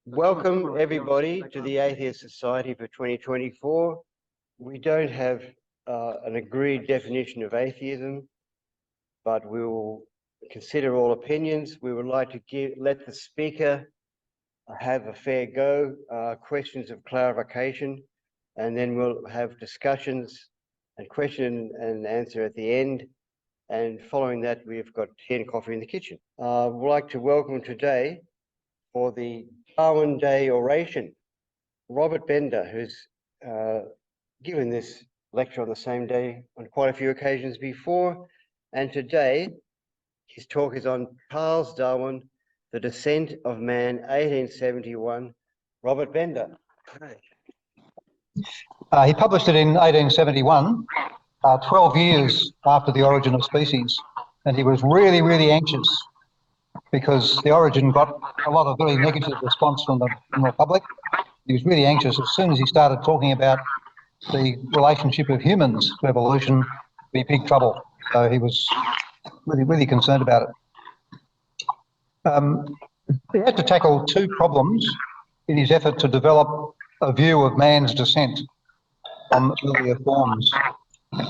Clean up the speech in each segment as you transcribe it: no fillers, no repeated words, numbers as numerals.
Welcome everybody to the Atheist Society for 2024. We don't have an agreed definition of atheism, but we will consider all opinions. We would like to let the speaker have a fair go, questions of clarification, and then we'll have discussions and question and answer at the end. And following that, we've got tea and coffee in the kitchen. We'd like to welcome today for the Darwin Day oration, Robert Bender, who's given this lecture on the same day on quite a few occasions before. And today, his talk is on Charles Darwin, The Descent of Man, 1871. Robert Bender. He published it in 1871, 12 years after The Origin of Species, and he was really, really anxious because The Origin got a lot of very negative response from the public. He was really anxious. As soon as he started talking about the relationship of humans to evolution, it'd be big trouble. So he was really, really concerned about it. He had to tackle two problems in his effort to develop a view of man's descent from earlier forms. He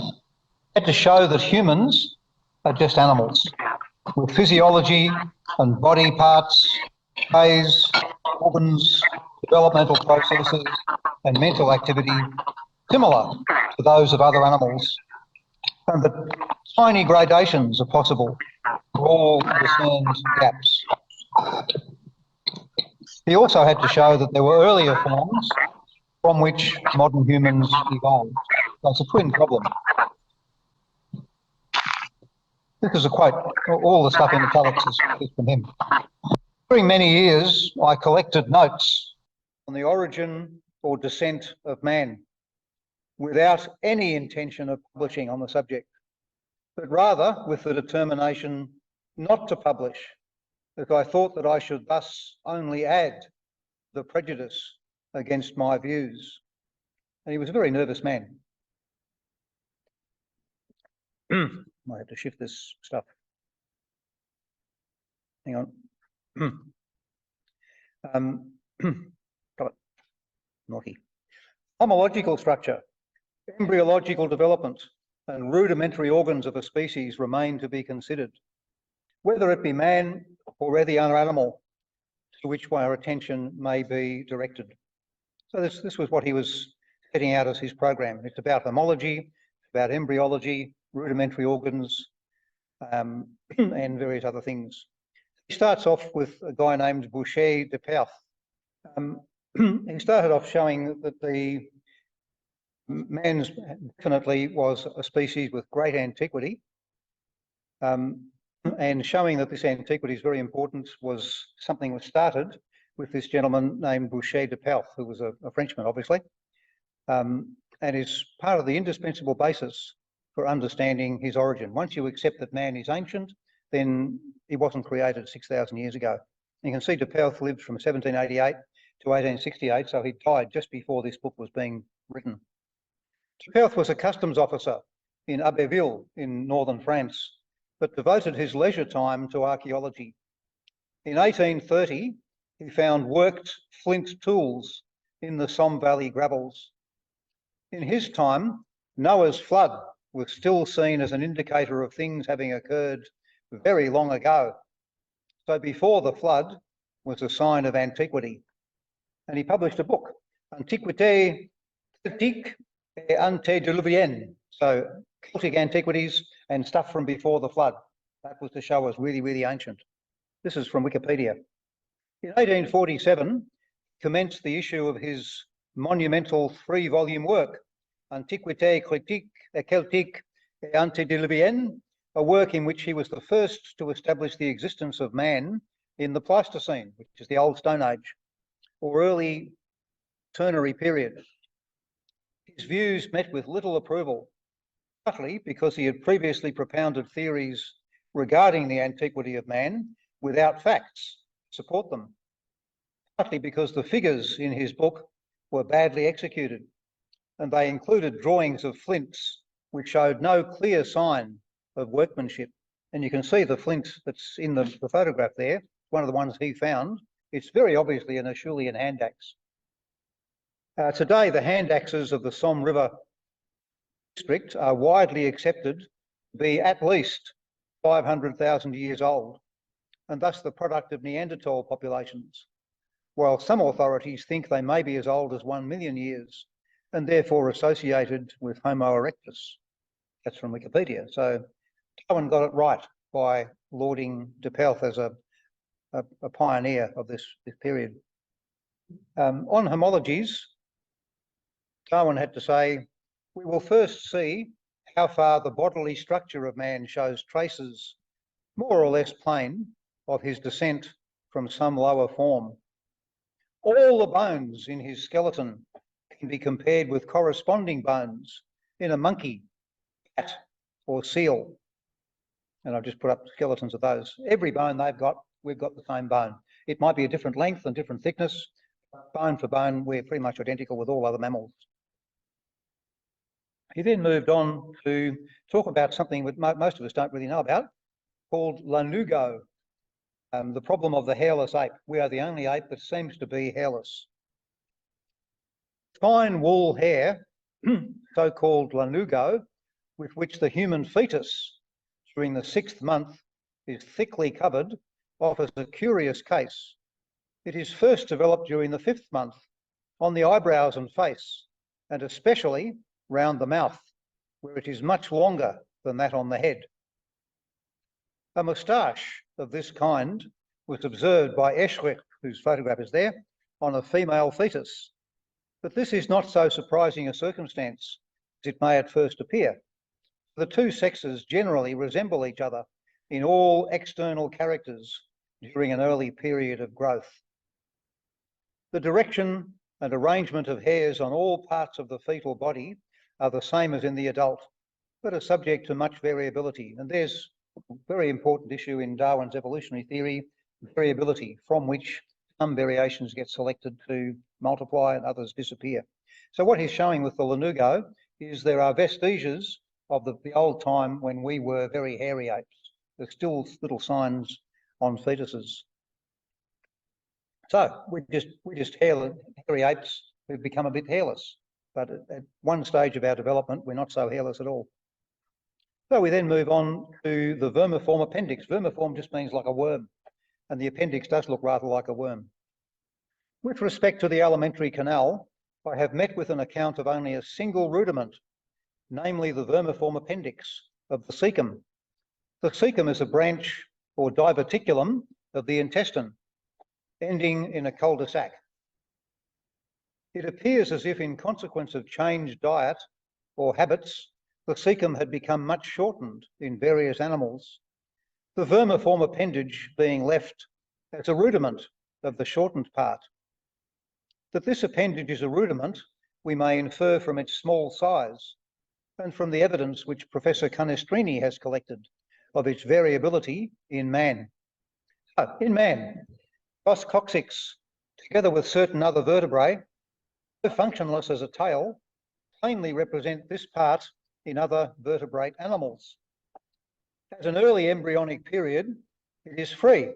had to show that humans are just animals with physiology and body parts, ways, organs, developmental processes and mental activity similar to those of other animals, and that tiny gradations are possible for all discerned gaps. He also had to show that there were earlier forms from which modern humans evolved. So it's a twin problem. This is a quote. All the stuff in italics is from him. During many years, I collected notes on the origin or descent of man without any intention of publishing on the subject, but rather with the determination not to publish, if I thought that I should thus only add the prejudice against my views. And he was a very nervous man. I have to shift this stuff. Hang on. Got it. Naughty. Homological structure, embryological development, and rudimentary organs of a species remain to be considered, whether it be man or any other animal to which our attention may be directed. So this was what he was setting out as his program. It's about homology, about embryology, rudimentary organs, and various other things. He starts off with a guy named Boucher de Perth. He started off showing that the man definitely was a species with great antiquity, and showing that this antiquity is very important was something that started with this gentleman named Boucher de Perth, who was a Frenchman, obviously, and is part of the indispensable basis for understanding his origin. Once you accept that man is ancient, then he wasn't created 6,000 years ago. You can see de Perth lived from 1788 to 1868, so he died just before this book was being written. De Perth was a customs officer in Abbeville in northern France, but devoted his leisure time to archaeology. In 1830, he found worked flint tools in the Somme Valley gravels. In his time, Noah's flood was still seen as an indicator of things having occurred very long ago. So before the flood was a sign of antiquity. And he published a book, Antiquité Celtique et Antédiluvienne. So Celtic antiquities and stuff from before the flood. That was to show us really, really ancient. This is from Wikipedia. In 1847, commenced the issue of his monumental 3-volume work, Antiquité Celtique et Antédiluvienne, a work in which he was the first to establish the existence of man in the Pleistocene, which is the Old Stone Age, or early Ternary period. His views met with little approval, partly because he had previously propounded theories regarding the antiquity of man without facts to support them, partly because the figures in his book were badly executed, and they included drawings of flints which showed no clear sign of workmanship. And you can see the flint that's in the photograph there, one of the ones he found, It's very obviously an Acheulean hand axe. Today, the hand axes of the Somme River district are widely accepted to be at least 500,000 years old, and thus the product of Neanderthal populations, while some authorities think they may be as old as 1 million years and therefore associated with Homo erectus. That's from Wikipedia. So Darwin got it right by lauding de Pelth as a pioneer of this period. On homologies, Darwin had to say, we will first see how far the bodily structure of man shows traces, more or less plain, of his descent from some lower form. All the bones in his skeleton can be compared with corresponding bones in a monkey, cat, or seal. And I've just put up skeletons of those. Every bone they've got, we've got the same bone. It might be a different length and different thickness. Bone for bone, we're pretty much identical with all other mammals. He then moved on to talk about something that most of us don't really know about, called lanugo, the problem of the hairless ape. We are the only ape that seems to be hairless. Fine wool hair, so-called lanugo, with which the human fetus during the 6th month is thickly covered, offers a curious case. It is first developed during the 5th month on the eyebrows and face, and especially round the mouth, where it is much longer than that on the head. A moustache of this kind was observed by Eschrich, whose photograph is there, on a female fetus. But this is not so surprising a circumstance as it may at first appear. The two sexes generally resemble each other in all external characters during an early period of growth. The direction and arrangement of hairs on all parts of the fetal body are the same as in the adult, but are subject to much variability. And there's a very important issue in Darwin's evolutionary theory, variability, from which some variations get selected to multiply and others disappear. So what he's showing with the lanugo is there are vestiges of the old time when we were very hairy apes. There's still little signs on fetuses. So we're just hairy apes who've become a bit hairless. But at one stage of our development, we're not so hairless at all. So we then move on to the vermiform appendix. Vermiform just means like a worm, and the appendix does look rather like a worm. With respect to the alimentary canal, I have met with an account of only a single rudiment, namely the vermiform appendix of the cecum. The cecum is a branch or diverticulum of the intestine, ending in a cul-de-sac. It appears as if in consequence of changed diet or habits, the cecum had become much shortened in various animals, the vermiform appendage being left as a rudiment of the shortened part. That this appendage is a rudiment, we may infer from its small size and from the evidence which Professor Canestrini has collected of its variability in man. In man, Os coccyx, together with certain other vertebrae, so functionless as a tail, plainly represent this part in other vertebrate animals. At an early embryonic period, it is free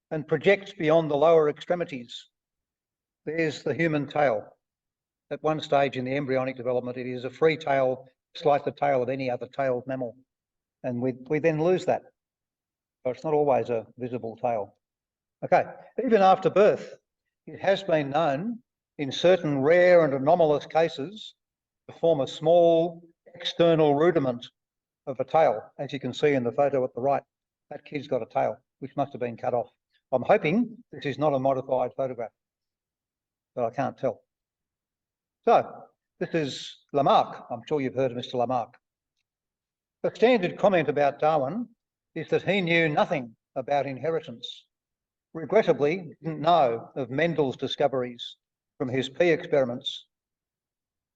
and projects beyond the lower extremities. There's the human tail. At one stage in the embryonic development, it is a free tail, just like the tail of any other tailed mammal. And we then lose that. So it's not always a visible tail. Okay, even after birth, it has been known in certain rare and anomalous cases to form a small external rudiment of a tail, as you can see in the photo at the right. That kid's got a tail, which must have been cut off. I'm hoping this is not a modified photograph, but I can't tell. So this is Lamarck. I'm sure you've heard of Mr. Lamarck. The standard comment about Darwin is that he knew nothing about inheritance. Regrettably, didn't know of Mendel's discoveries from his pea experiments.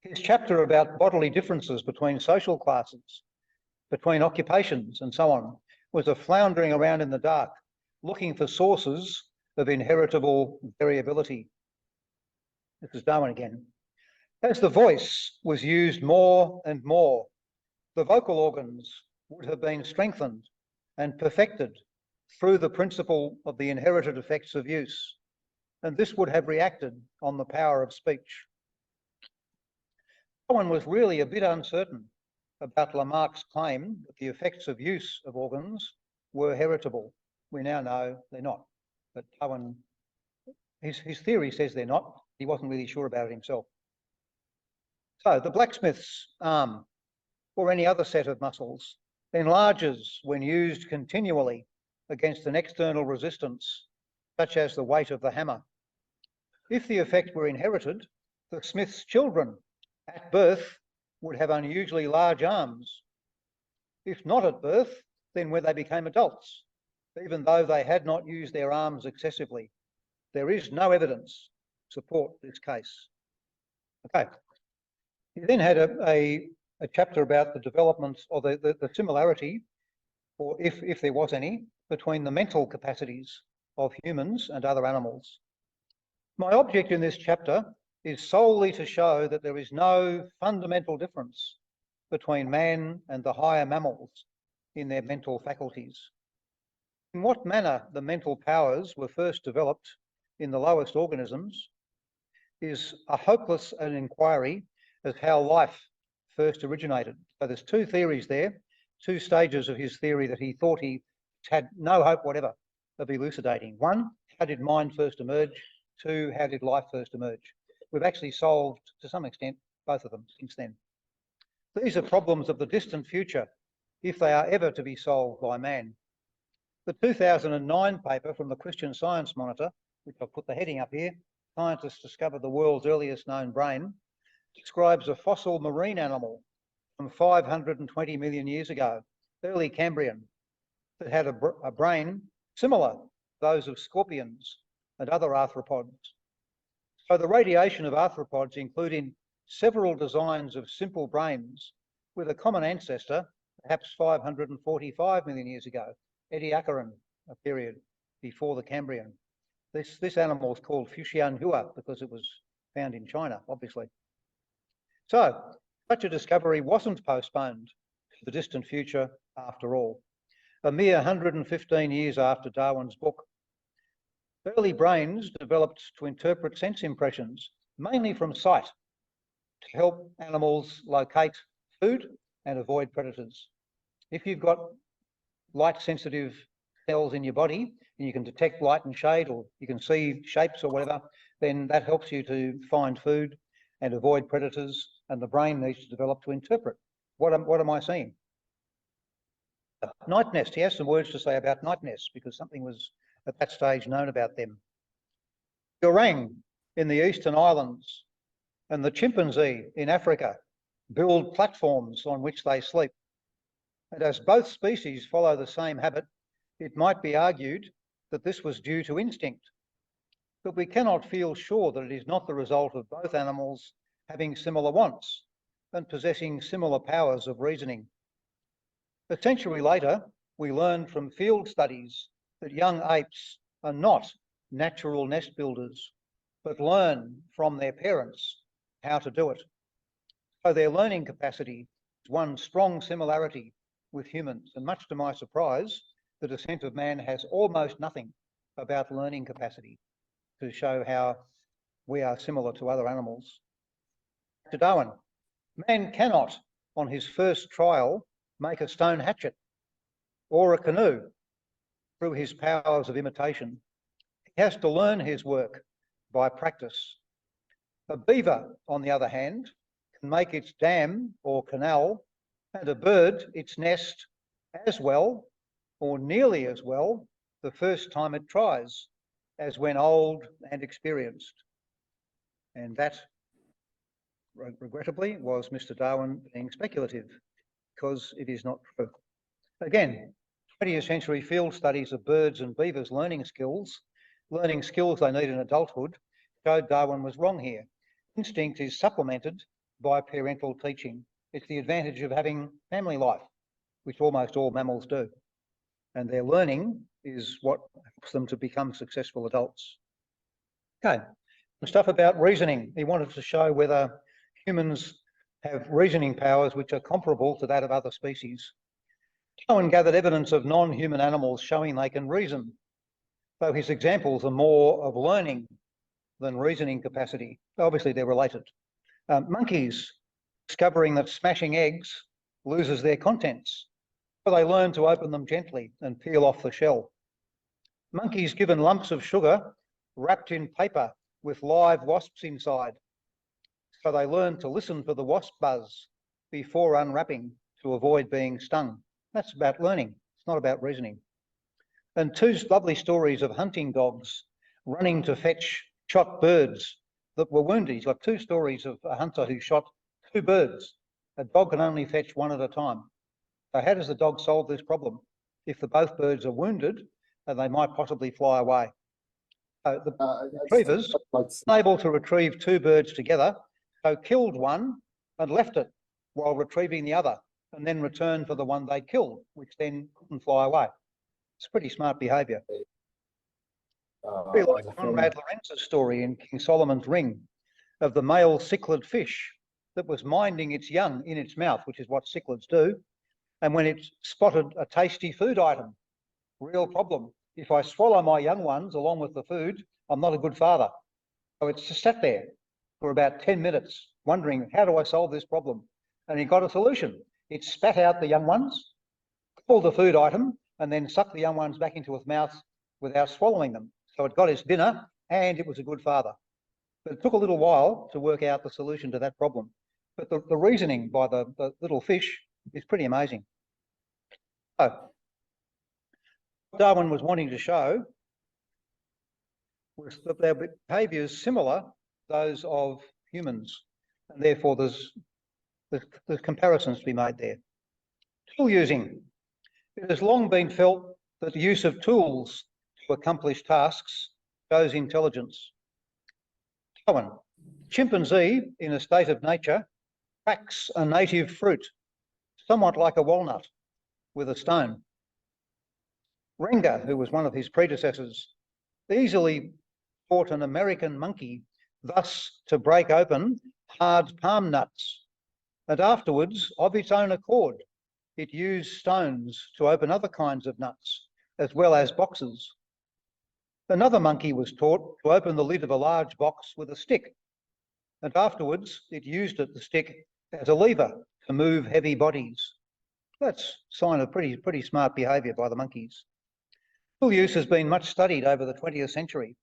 His chapter about bodily differences between social classes, between occupations and so on, was a floundering around in the dark, looking for sources of inheritable variability. This is Darwin again. As the voice was used more and more, the vocal organs would have been strengthened and perfected through the principle of the inherited effects of use. and this would have reacted on the power of speech. Darwin was really a bit uncertain about Lamarck's claim that the effects of use of organs were heritable. We now know they're not, but Darwin, his theory says they're not. He wasn't really sure about it himself. So the blacksmith's arm or any other set of muscles enlarges when used continually against an external resistance, such as the weight of the hammer. If the effect were inherited, the smith's children at birth would have unusually large arms. If not at birth, then when they became adults, even though they had not used their arms excessively. There is no evidence to support this case. Okay. He then had a chapter about the development or the similarity, or if there was any, between the mental capacities of humans and other animals. My object in this chapter is solely to show that there is no fundamental difference between man and the higher mammals in their mental faculties. In what manner the mental powers were first developed in the lowest organisms is a hopeless an inquiry as how life first originated. So there's two theories there, two stages of his theory that he thought he had no hope whatever of elucidating. One, how did mind first emerge? Two, how did life first emerge? We've actually solved, to some extent, both of them since then. These are problems of the distant future, if they are ever to be solved by man. The 2009 paper from the Christian Science Monitor, which I've put the heading up here, Scientists Discovered the World's Earliest Known Brain, describes a fossil marine animal from 520 million years ago, early Cambrian, that had a brain similar to those of scorpions and other arthropods. So the radiation of arthropods, including several designs of simple brains with a common ancestor, perhaps 545 million years ago, Ediacaran, a period before the Cambrian. This animal is called Fuxianhua because it was found in China, obviously. So such a discovery wasn't postponed to the distant future after all. A mere 115 years after Darwin's book, early brains developed to interpret sense impressions, mainly from sight, to help animals locate food and avoid predators. If you've got light-sensitive cells in your body, and you can detect light and shade, or you can see shapes or whatever, then that helps you to find food and avoid predators, and the brain needs to develop to interpret. What am I seeing? Night nest. He has some words to say about night nests because something was at that stage known about them. The orang in the eastern islands and the chimpanzee in Africa build platforms on which they sleep. And as both species follow the same habit, it might be argued that this was due to instinct. But we cannot feel sure that it is not the result of both animals having similar wants and possessing similar powers of reasoning. A century later, we learned from field studies that young apes are not natural nest builders, but learn from their parents how to do it. So their learning capacity is one strong similarity with humans, and much to my surprise, the descent of man has almost nothing about learning capacity to show how we are similar to other animals. To Darwin, man cannot, on his first trial, make a stone hatchet or a canoe through his powers of imitation. He has to learn his work by practice. A beaver, on the other hand, can make its dam or canal, and a bird its nest as well, or nearly as well, the first time it tries, as when old and experienced. And that, regrettably, was Mr. Darwin being speculative, because it is not true. Again, 20th century field studies of birds and beavers' learning skills they need in adulthood, showed Darwin was wrong here. Instinct is supplemented by parental teaching. It's the advantage of having family life, which almost all mammals do. And their learning is what helps them to become successful adults. Okay, some stuff about reasoning. He wanted to show whether humans have reasoning powers which are comparable to that of other species. Darwin gathered evidence of non-human animals showing they can reason, though his examples are more of learning than reasoning capacity. Obviously, they're related. Monkeys discovering that smashing eggs loses their contents, so they learn to open them gently and peel off the shell. Monkeys given lumps of sugar wrapped in paper with live wasps inside, so they learn to listen for the wasp buzz before unwrapping to avoid being stung. That's about learning. It's not about reasoning. And two lovely stories of hunting dogs running to fetch shot birds that were wounded. He's got two stories of a hunter who shot two birds. A dog can only fetch one at a time. So how does the dog solve this problem? If both birds are wounded, they might possibly fly away. The retrievers, unable to retrieve two birds together, so killed one and left it while retrieving the other, and then returned for the one they killed, which then couldn't fly away. It's pretty smart behaviour. Very like Conrad Lorenz's story in King Solomon's Ring of the male cichlid fish that was minding its young in its mouth, which is what cichlids do. And when it spotted a tasty food item, real problem. If I swallow my young ones along with the food, I'm not a good father. So it's just sat there for about 10 minutes wondering, how do I solve this problem? And he got a solution. It spat out the young ones, pulled the food item, and then sucked the young ones back into its mouth without swallowing them. So it got its dinner and it was a good father. But it took a little while to work out the solution to that problem. But the reasoning by the little fish is pretty amazing. So, what Darwin was wanting to show was that their behaviour is similar to those of humans, and therefore there's comparisons to be made there. Tool using. It has long been felt that the use of tools to accomplish tasks shows intelligence. Darwin. Chimpanzee, in a state of nature, cracks a native fruit, somewhat like a walnut, with a stone. Renga, who was one of his predecessors, easily taught an American monkey thus to break open hard palm nuts, and afterwards, of its own accord, it used stones to open other kinds of nuts, as well as boxes. Another monkey was taught to open the lid of a large box with a stick, and afterwards it used the stick as a lever to move heavy bodies. That's a sign of pretty smart behaviour by the monkeys. Tool use has been much studied over the 20th century,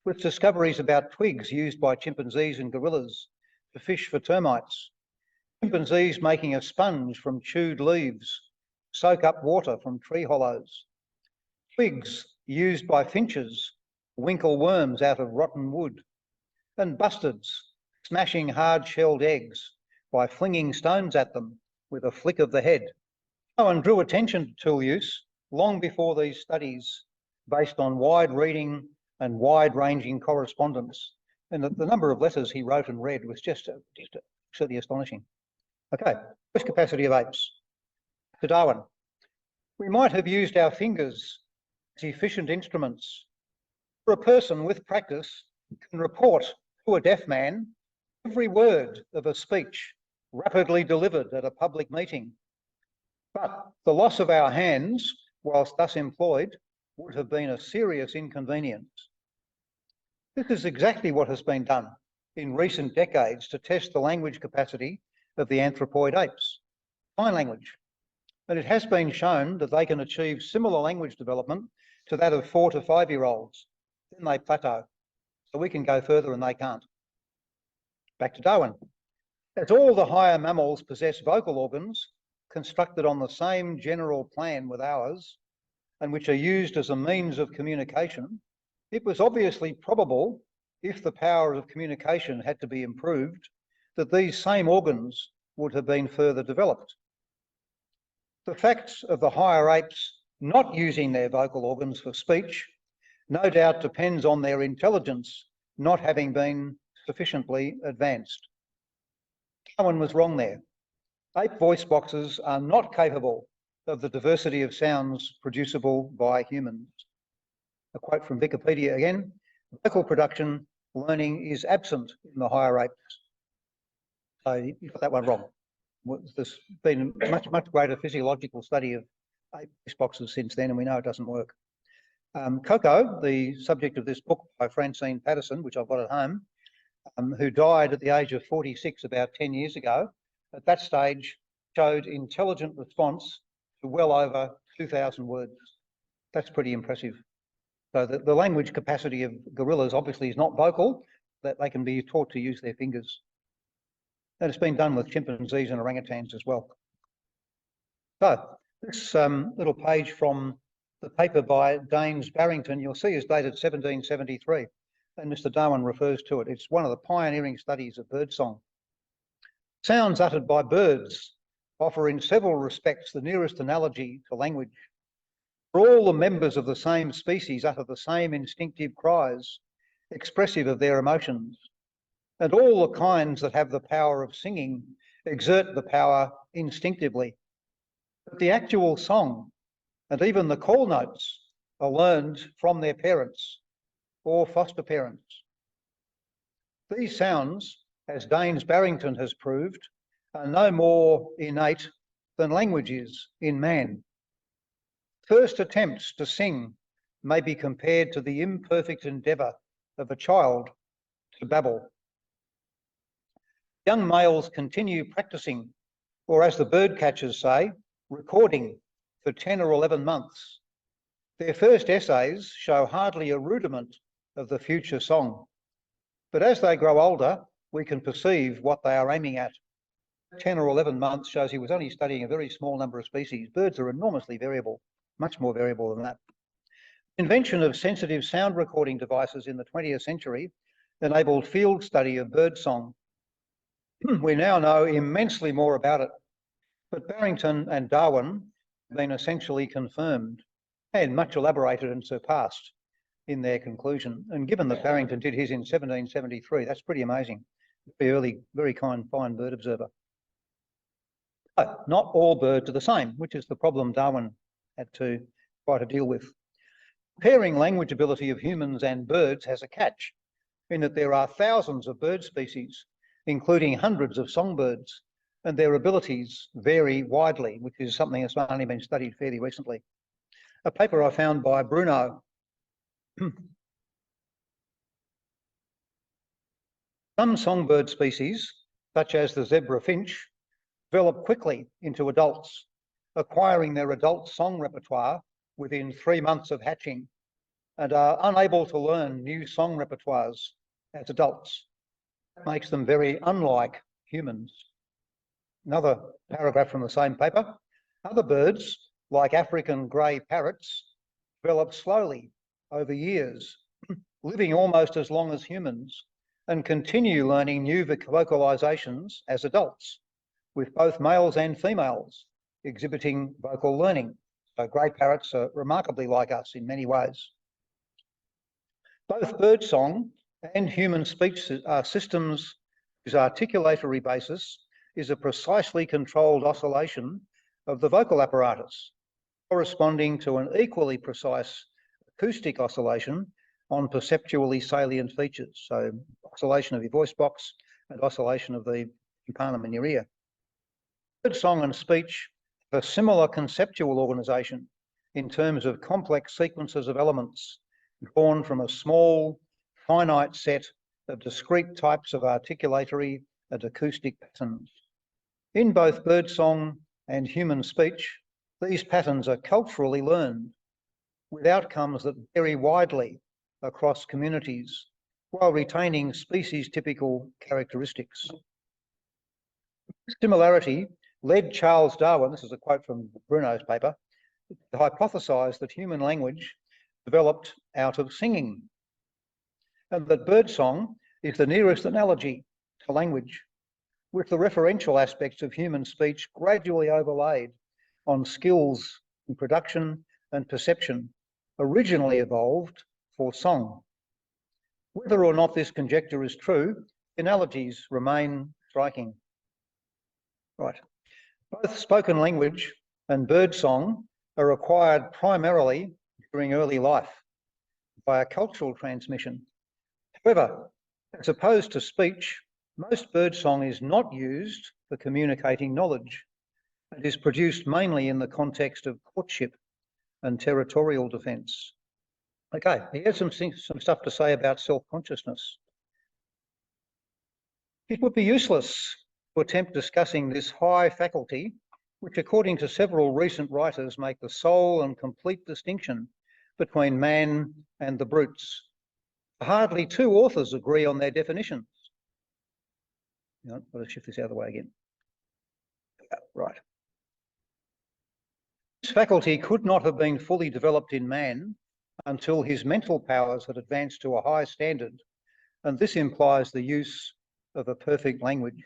with discoveries about twigs used by chimpanzees and gorillas to fish for termites. Chimpanzees making a sponge from chewed leaves, soak up water from tree hollows. Twigs used by finches to winkle worms out of rotten wood. And bustards smashing hard-shelled eggs by flinging stones at them with a flick of the head. Darwin drew attention to tool use long before these studies, based on wide reading and wide-ranging correspondence. And the number of letters he wrote and read was just absolutely astonishing. Okay, first capacity of apes. To Darwin. We might have used our fingers as efficient instruments. For a person with practice can report to a deaf man every word of a speech rapidly delivered at a public meeting. But the loss of our hands, whilst thus employed, would have been a serious inconvenience. This is exactly what has been done in recent decades to test the language capacity of the anthropoid apes, sign language. And it has been shown that they can achieve similar language development to that of 4 to 5-year-olds. Then they plateau. So we can go further and they can't. Back to Darwin. As all the higher mammals possess vocal organs constructed on the same general plan with ours, and which are used as a means of communication, it was obviously probable, if the power of communication had to be improved, that these same organs would have been further developed. The facts of the higher apes not using their vocal organs for speech no doubt depends on their intelligence not having been sufficiently advanced. Darwin was wrong there. Ape voice boxes are not capable of the diversity of sounds producible by humans. A quote from Wikipedia again, vocal production learning is absent in the higher apes. So you got that one wrong. There's been much greater physiological study of ape voice boxes since then, and we know it doesn't work. Coco, the subject of this book by Francine Patterson, which I've got at home, who died at the age of 46 about 10 years ago, at that stage showed intelligent response to well over 2,000 words. That's pretty impressive. So the language capacity of gorillas obviously is not vocal, that they can be taught to use their fingers. And it's been done with chimpanzees and orangutans as well. So this little page from the paper by Daines Barrington, you'll see is dated 1773, and Mr. Darwin refers to it. It's one of the pioneering studies of birdsong. Sounds uttered by birds offer in several respects the nearest analogy to language. For all the members of the same species utter the same instinctive cries, expressive of their emotions, and all the kinds that have the power of singing exert the power instinctively. But the actual song and even the call notes are learned from their parents or foster parents. These sounds, as Daines Barrington has proved, are no more innate than language is in man. First attempts to sing may be compared to the imperfect endeavour of a child to babble. Young males continue practicing, or as the bird catchers say, recording for 10 or 11 months. Their first essays show hardly a rudiment of the future song. But as they grow older, we can perceive what they are aiming at. 10 or 11 months shows he was only studying a very small number of species. Birds are enormously variable, much more variable than that. Invention of sensitive sound recording devices in the 20th century enabled field study of birdsong. We now know immensely more about it, but Barrington and Darwin have been essentially confirmed and much elaborated and surpassed in their conclusion. And given that Barrington did his in 1773, that's pretty amazing. Very early, very fine bird observer. But not all birds are the same, which is the problem Darwin had to try to deal with. Comparing language ability of humans and birds has a catch, in that there are thousands of bird species, including hundreds of songbirds, and their abilities vary widely, which is something that's only been studied fairly recently. A paper I found by Bruno. Some songbird species, such as the zebra finch, develop quickly into adults, acquiring their adult song repertoire within 3 months of hatching, and are unable to learn new song repertoires as adults. That makes them very unlike humans. Another paragraph from the same paper. Other birds, like African grey parrots, develop slowly over years, living almost as long as humans, and continue learning new vocalizations as adults, with both males and females exhibiting vocal learning. So grey parrots are remarkably like us in many ways. Both birdsong and human speech are systems whose articulatory basis is a precisely controlled oscillation of the vocal apparatus, corresponding to an equally precise acoustic oscillation on perceptually salient features. So oscillation of your voice box and oscillation of the tympanum in your ear. Birdsong and speech have a similar conceptual organisation in terms of complex sequences of elements drawn from a small, finite set of discrete types of articulatory and acoustic patterns. In both birdsong and human speech, these patterns are culturally learned, with outcomes that vary widely across communities, while retaining species-typical characteristics. Similarity led Charles Darwin, this is a quote from Bruno's paper, to hypothesise that human language developed out of singing, and that birdsong is the nearest analogy to language, with the referential aspects of human speech gradually overlaid on skills in production and perception originally evolved for song. Whether or not this conjecture is true, analogies remain striking. Right. Both spoken language and birdsong are acquired primarily during early life by a cultural transmission. However, as opposed to speech, most birdsong is not used for communicating knowledge and is produced mainly in the context of courtship and territorial defence. Okay, he has some stuff to say about self-consciousness. It would be useless to attempt discussing this high faculty, which according to several recent writers make the sole and complete distinction between man and the brutes. Hardly two authors agree on their definitions. I've got to shift this out of the way again. Right. This faculty could not have been fully developed in man until his mental powers had advanced to a high standard, and this implies the use of a perfect language.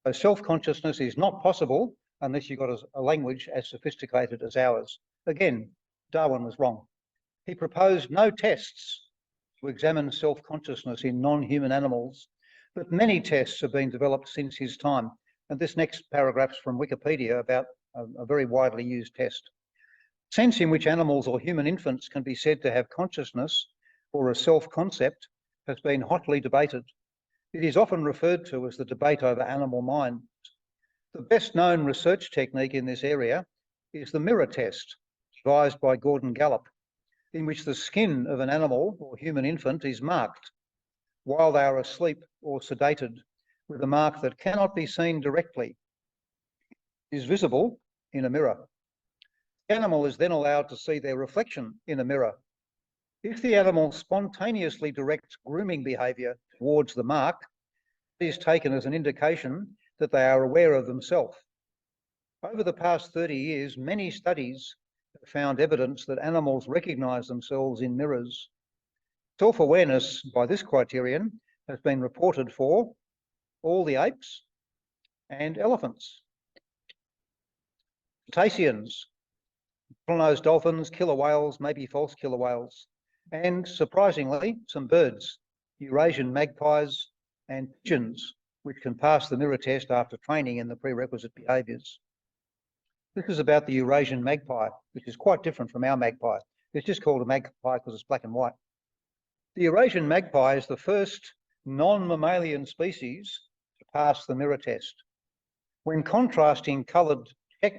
So self-consciousness is not possible unless you've got a language as sophisticated as ours. Again, Darwin was wrong. He proposed no tests to examine self-consciousness in non-human animals, but many tests have been developed since his time. And this next paragraph's from Wikipedia about a very widely used test. The sense in which animals or human infants can be said to have consciousness or a self-concept has been hotly debated. It is often referred to as the debate over animal minds. The best known research technique in this area is the mirror test, devised by Gordon Gallup, in which the skin of an animal or human infant is marked while they are asleep or sedated with a mark that cannot be seen directly. It is visible in a mirror. The animal is then allowed to see their reflection in a mirror. If the animal spontaneously directs grooming behaviour towards the mark, it is taken as an indication that they are aware of themselves. Over the past 30 years, many studies have found evidence that animals recognise themselves in mirrors. Self-awareness by this criterion has been reported for all the apes and elephants. Cetaceans, bottlenose dolphins, killer whales, maybe false killer whales, and surprisingly, some birds, Eurasian magpies and pigeons, which can pass the mirror test after training in the prerequisite behaviours. This is about the Eurasian magpie, which is quite different from our magpie. It's just called a magpie because it's black and white. The Eurasian magpie is the first non-mammalian species to pass the mirror test. When contrasting coloured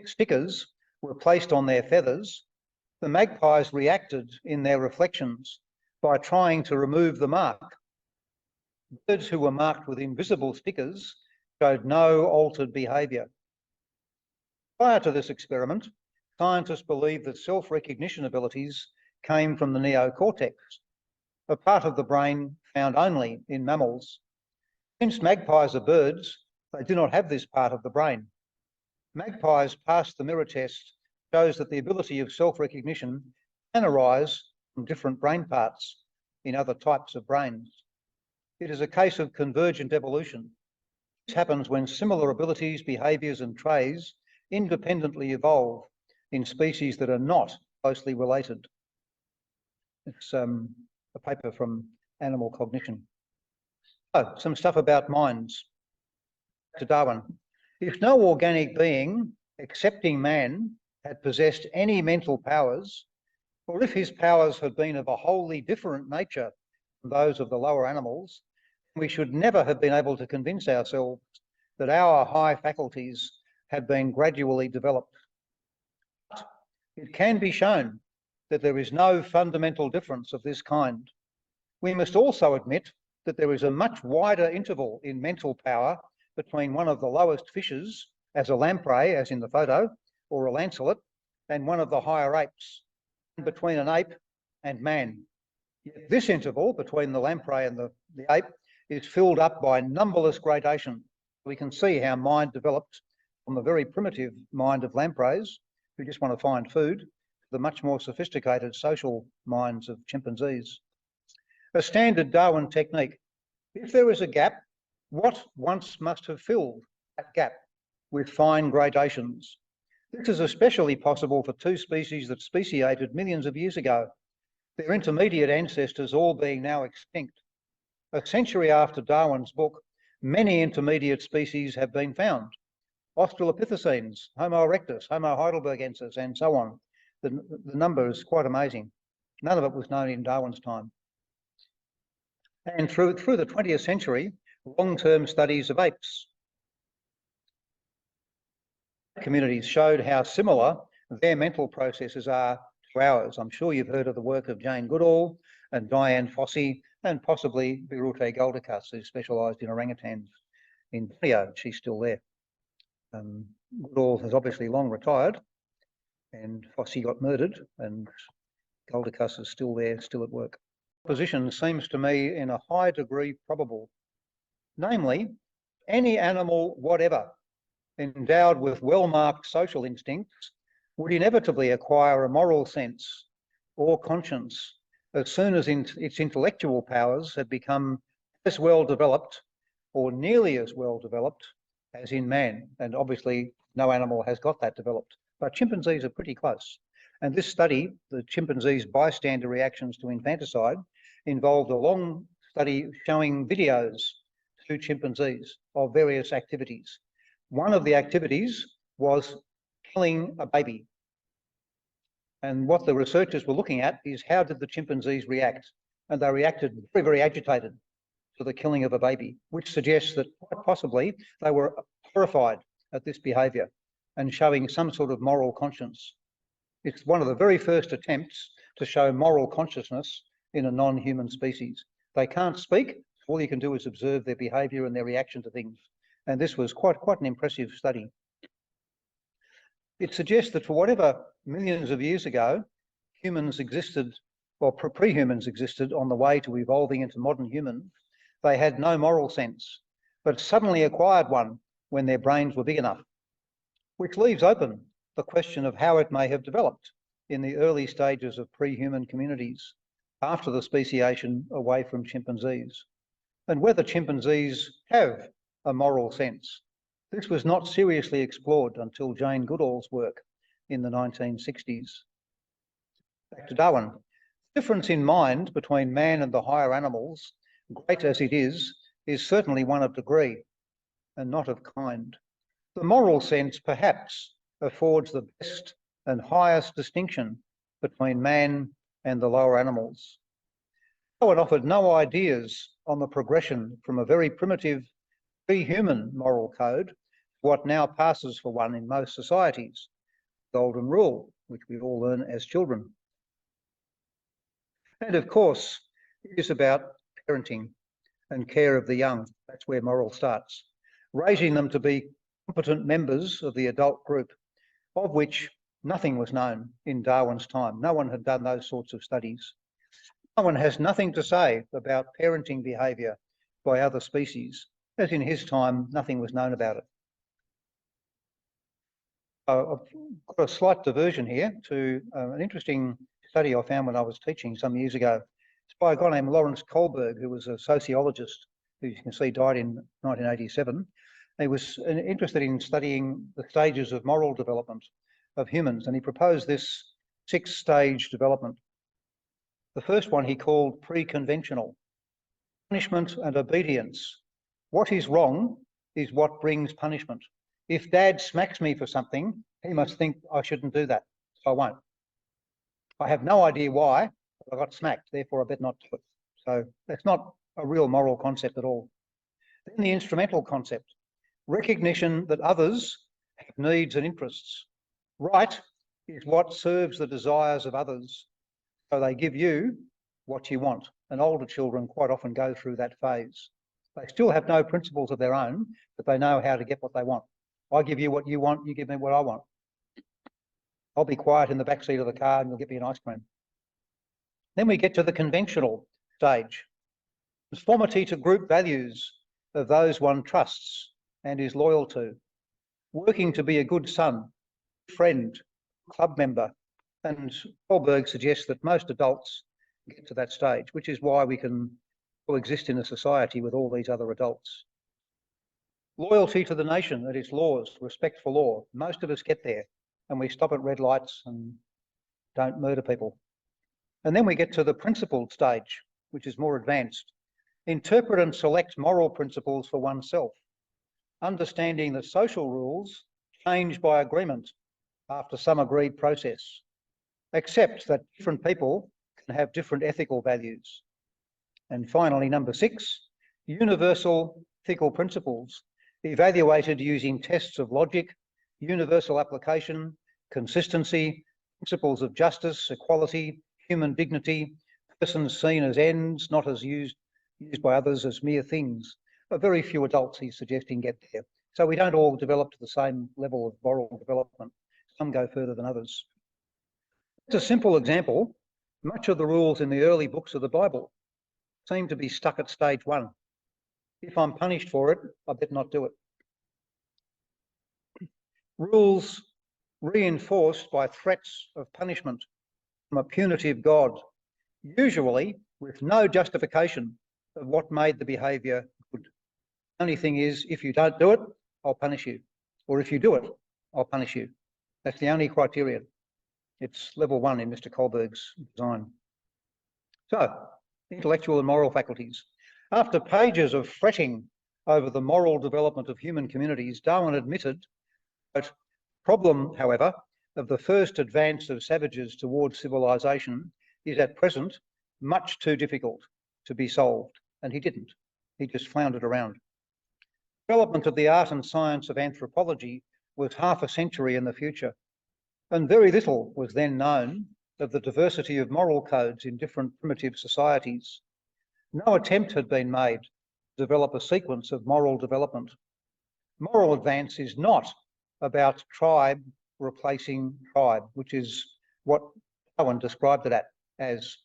stickers were placed on their feathers, the magpies reacted in their reflections by trying to remove the mark. Birds who were marked with invisible stickers showed no altered behaviour. Prior to this experiment, scientists believed that self-recognition abilities came from the neocortex, a part of the brain found only in mammals. Since magpies are birds, they do not have this part of the brain. Magpies passed the mirror test shows that the ability of self-recognition can arise from different brain parts in other types of brains. It is a case of convergent evolution. This happens when similar abilities, behaviours and traits independently evolve in species that are not closely related. It's a paper from Animal Cognition. Oh, some stuff about minds. To Darwin. If no organic being, excepting man, had possessed any mental powers, or if his powers had been of a wholly different nature from those of the lower animals, we should never have been able to convince ourselves that our high faculties had been gradually developed. But it can be shown that there is no fundamental difference of this kind. We must also admit that there is a much wider interval in mental power between one of the lowest fishes, as a lamprey, as in the photo, or a lancelet, and one of the higher apes, and between an ape and man. Yet this interval between the lamprey and the ape is filled up by numberless gradations. We can see how mind developed from the very primitive mind of lampreys, who just want to find food, to the much more sophisticated social minds of chimpanzees. A standard Darwin technique. If there is a gap, what once must have filled that gap with fine gradations? This is especially possible for two species that speciated millions of years ago, their intermediate ancestors all being now extinct. A century after Darwin's book, many intermediate species have been found. Australopithecines, Homo erectus, Homo heidelbergensis, and so on. The number is quite amazing. None of it was known in Darwin's time. And through the 20th century, long-term studies of apes communities showed how similar their mental processes are to to ours. I'm sure you've heard of the work of Jane Goodall and Diane Fossey and possibly Birute Goldikas, who specialised in orangutans in Borneo. She's still there. Goodall has obviously long retired, and Fossey got murdered, and Goldikas is still there, still at work. Position seems to me in a high degree probable. Namely, any animal whatever endowed with well-marked social instincts would inevitably acquire a moral sense or conscience as soon as its intellectual powers had become as well developed or nearly as well developed as in man. And obviously no animal has got that developed, but chimpanzees are pretty close. And this study, the chimpanzees' bystander reactions to infanticide, involved a long study showing videos to chimpanzees of various activities. One of the activities was killing a baby. And what the researchers were looking at is how did the chimpanzees react? And they reacted very, very agitated to the killing of a baby, which suggests that quite possibly they were horrified at this behaviour and showing some sort of moral conscience. It's one of the very first attempts to show moral consciousness in a non-human species. They can't speak, all you can do is observe their behaviour and their reaction to things. And this was quite an impressive study. It suggests that for whatever millions of years ago humans existed, or pre-humans existed on the way to evolving into modern humans, they had no moral sense, but suddenly acquired one when their brains were big enough, which leaves open the question of how it may have developed in the early stages of pre-human communities after the speciation away from chimpanzees, and whether chimpanzees have a moral sense. This was not seriously explored until Jane Goodall's work in the 1960s. Back to Darwin. The difference in mind between man and the higher animals, great as it is certainly one of degree and not of kind. The moral sense perhaps affords the best and highest distinction between man and the lower animals. Darwin offered no ideas on the progression from a very primitive pre-human moral code, what now passes for one in most societies, golden rule, which we all learn as children. And of course, it is about parenting and care of the young. That's where moral starts. Raising them to be competent members of the adult group, of which nothing was known in Darwin's time. No one had done those sorts of studies. Darwin has nothing to say about parenting behaviour by other species, as in his time, nothing was known about it. I've got a slight diversion here to an interesting study I found when I was teaching some years ago. It's by a guy named Lawrence Kohlberg, who was a sociologist, who you can see died in 1987. He was interested in studying the stages of moral development of humans, and he proposed this 6-stage development. The first one he called pre-conventional. Punishment and obedience. What is wrong is what brings punishment. If Dad smacks me for something, he must think I shouldn't do that, so I won't. I have no idea why, but I got smacked, therefore I better not do it. So that's not a real moral concept at all. Then the instrumental concept. Recognition that others have needs and interests. Right is what serves the desires of others, so they give you what you want. And older children quite often go through that phase. They still have no principles of their own, but they know how to get what they want. I give you what you want, you give me what I want. I'll be quiet in the back seat of the car and you'll get me an ice cream. Then we get to the conventional stage. Conformity to group values of those one trusts and is loyal to. Working to be a good son, friend, club member. And Kohlberg suggests that most adults get to that stage, which is why we can coexist in a society with all these other adults. Loyalty to the nation and its laws, respect for law. Most of us get there and we stop at red lights and don't murder people. And then we get to the principled stage, which is more advanced. Interpret and select moral principles for oneself, understanding that social rules change by agreement after some agreed process. Accept that different people can have different ethical values. And finally, number 6, universal ethical principles, evaluated using tests of logic, universal application, consistency, principles of justice, equality, human dignity, persons seen as ends, not as used by others as mere things. But very few adults, he's suggesting, get there. So we don't all develop to the same level of moral development. Some go further than others. It's a simple example. Much of the rules in the early books of the Bible seem to be stuck at stage one. If I'm punished for it, I better not do it. Rules reinforced by threats of punishment from a punitive God, usually with no justification of what made the behaviour good. The only thing is, if you don't do it, I'll punish you. Or if you do it, I'll punish you. That's the only criterion. It's level one in Mr. Kohlberg's design. So, intellectual and moral faculties. After pages of fretting over the moral development of human communities, Darwin admitted that problem, however, of the first advance of savages towards civilization is at present much too difficult to be solved. And he didn't. He just floundered around. Development of the art and science of anthropology was half a century in the future, and very little was then known of the diversity of moral codes in different primitive societies. No attempt had been made to develop a sequence of moral development. Moral advance is not about tribe replacing tribe, which is what Darwin described it as.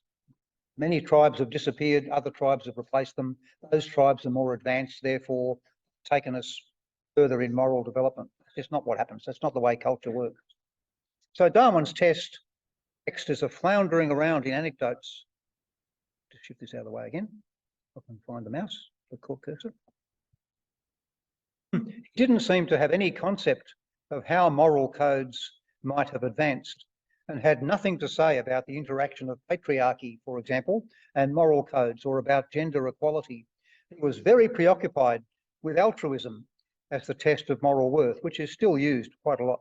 Many tribes have disappeared, other tribes have replaced them. Those tribes are more advanced, therefore taken us further in moral development. It's not what happens. That's not the way culture works. So Darwin's text is a floundering around in anecdotes. Just shift this out of the way again. I can find the mouse, the cursor. He didn't seem to have any concept of how moral codes might have advanced, and had nothing to say about the interaction of patriarchy, for example, and moral codes, or about gender equality. He was very preoccupied with altruism as the test of moral worth, which is still used quite a lot.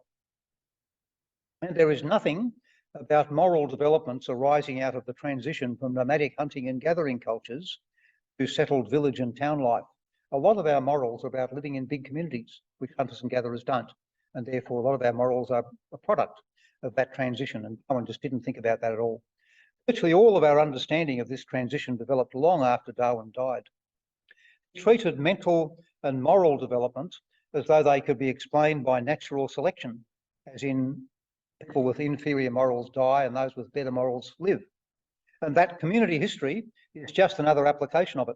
And there is nothing about moral developments arising out of the transition from nomadic hunting and gathering cultures to settled village and town life. A lot of our morals are about living in big communities, which hunters and gatherers don't. And therefore, a lot of our morals are a product of that transition. And Darwin just didn't think about that at all. Virtually all of our understanding of this transition developed long after Darwin died. He treated mental and moral development as though they could be explained by natural selection, as in people with inferior morals die and those with better morals live. And that community history is just another application of it.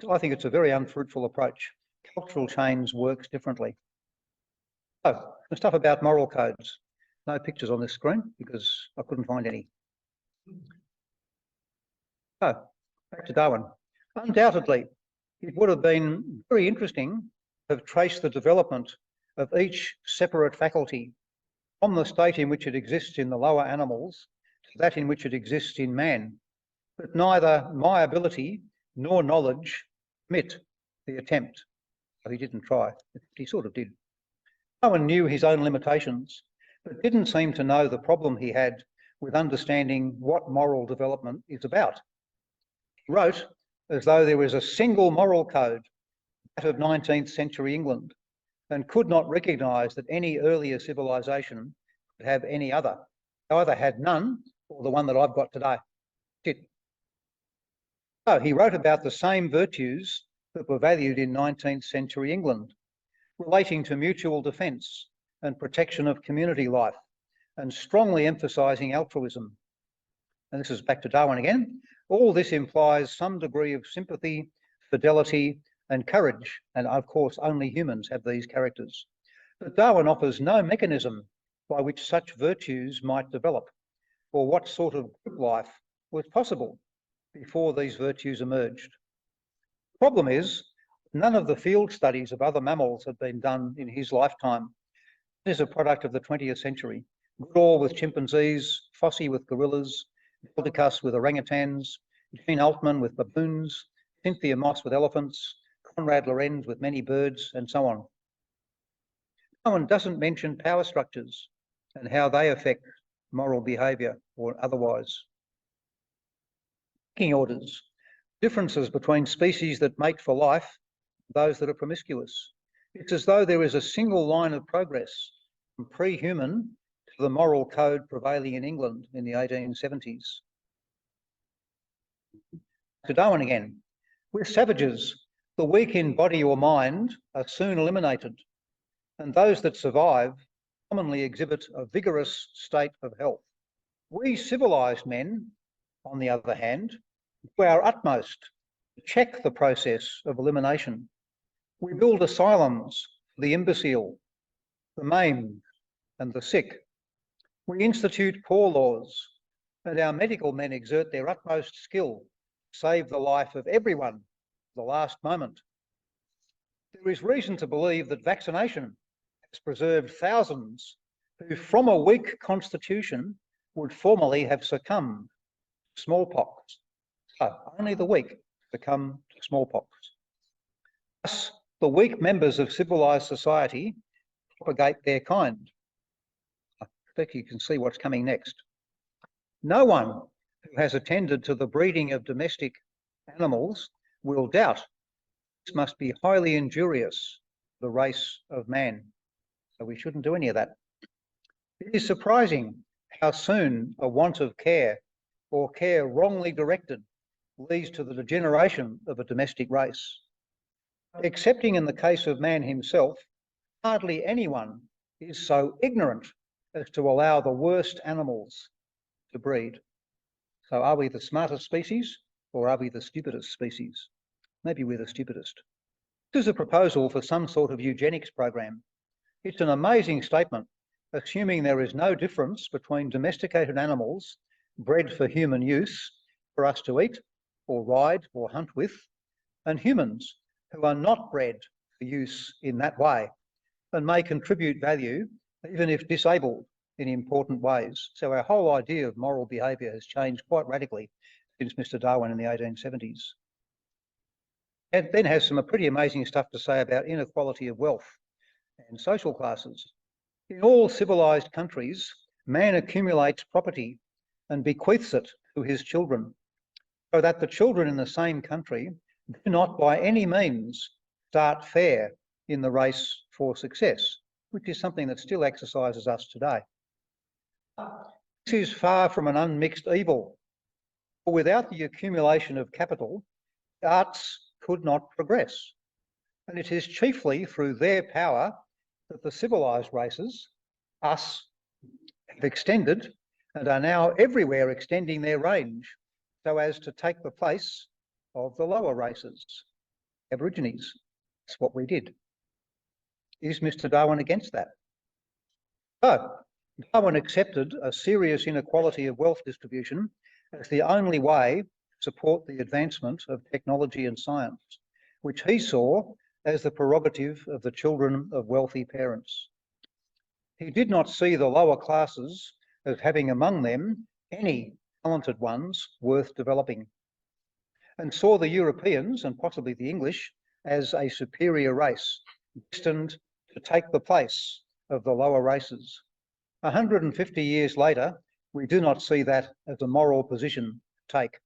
I think it's a very unfruitful approach. Cultural change works differently. So, the stuff about moral codes. No pictures on this screen because I couldn't find any. So, back to Darwin. Undoubtedly, it would have been very interesting to have traced the development of each separate faculty from the state in which it exists in the lower animals to that in which it exists in man. But neither my ability nor knowledge permit the attempt. So he didn't try. He sort of did. Darwin knew his own limitations, but didn't seem to know the problem he had with understanding what moral development is about. He wrote as though there was a single moral code, that of 19th century England, and could not recognise that any earlier civilization could have any other. Either had none or the one that I've got today. So he wrote about the same virtues that were valued in 19th century England, relating to mutual defence and protection of community life, and strongly emphasising altruism. And this is back to Darwin again. All this implies some degree of sympathy, fidelity, and courage, and of course only humans have these characters. But Darwin offers no mechanism by which such virtues might develop, or what sort of group life was possible before these virtues emerged. The problem is, none of the field studies of other mammals had been done in his lifetime. It is a product of the 20th century. Goodall with chimpanzees, Fossey with gorillas, Baldicus with orangutans, Jean Altman with baboons, Cynthia Moss with elephants, Conrad Lorenz with many birds, and so on. Darwin doesn't mention power structures and how they affect moral behaviour or otherwise. Pecking orders, differences between species that mate for life, those that are promiscuous. It's as though there is a single line of progress from pre-human to the moral code prevailing in England in the 1870s. To Darwin again. With savages, the weak in body or mind are soon eliminated, and those that survive commonly exhibit a vigorous state of health. We civilised men, on the other hand, do our utmost to check the process of elimination. We build asylums for the imbecile, the maimed, and the sick. We institute poor laws, and our medical men exert their utmost skill to save the life of everyone at the last moment. There is reason to believe that vaccination has preserved thousands who, from a weak constitution, would formerly have succumbed to smallpox. So only the weak succumb to smallpox. Thus, the weak members of civilised society propagate their kind. I think you can see what's coming next. No one who has attended to the breeding of domestic animals will doubt this must be highly injurious to the race of man. So we shouldn't do any of that. It is surprising how soon a want of care or care wrongly directed leads to the degeneration of a domestic race. Excepting in the case of man himself, hardly anyone is so ignorant as to allow the worst animals to breed. So are we the smartest species or are we the stupidest species? Maybe we're the stupidest. This is a proposal for some sort of eugenics program. It's an amazing statement, assuming there is no difference between domesticated animals bred for human use, for us to eat or ride or hunt with, and humans who are not bred for use in that way and may contribute value even if disabled in important ways. So our whole idea of moral behaviour has changed quite radically since Mr. Darwin in the 1870s. It then has some pretty amazing stuff to say about inequality of wealth and social classes. In all civilised countries, man accumulates property and bequeaths it to his children, so that the children in the same country do not by any means start fair in the race for success, which is something that still exercises us today. This is far from an unmixed evil, for without the accumulation of capital, the arts could not progress. And it is chiefly through their power that the civilised races, us, have extended and are now everywhere extending their range so as to take the place of the lower races, Aborigines. That's what we did. Is Mr. Darwin against that? So, Darwin accepted a serious inequality of wealth distribution as the only way to support the advancement of technology and science, which he saw as the prerogative of the children of wealthy parents. He did not see the lower classes as having among them any talented ones worth developing, and saw the Europeans, and possibly the English, as a superior race, destined to take the place of the lower races. 150 years later, we do not see that as a moral position to take,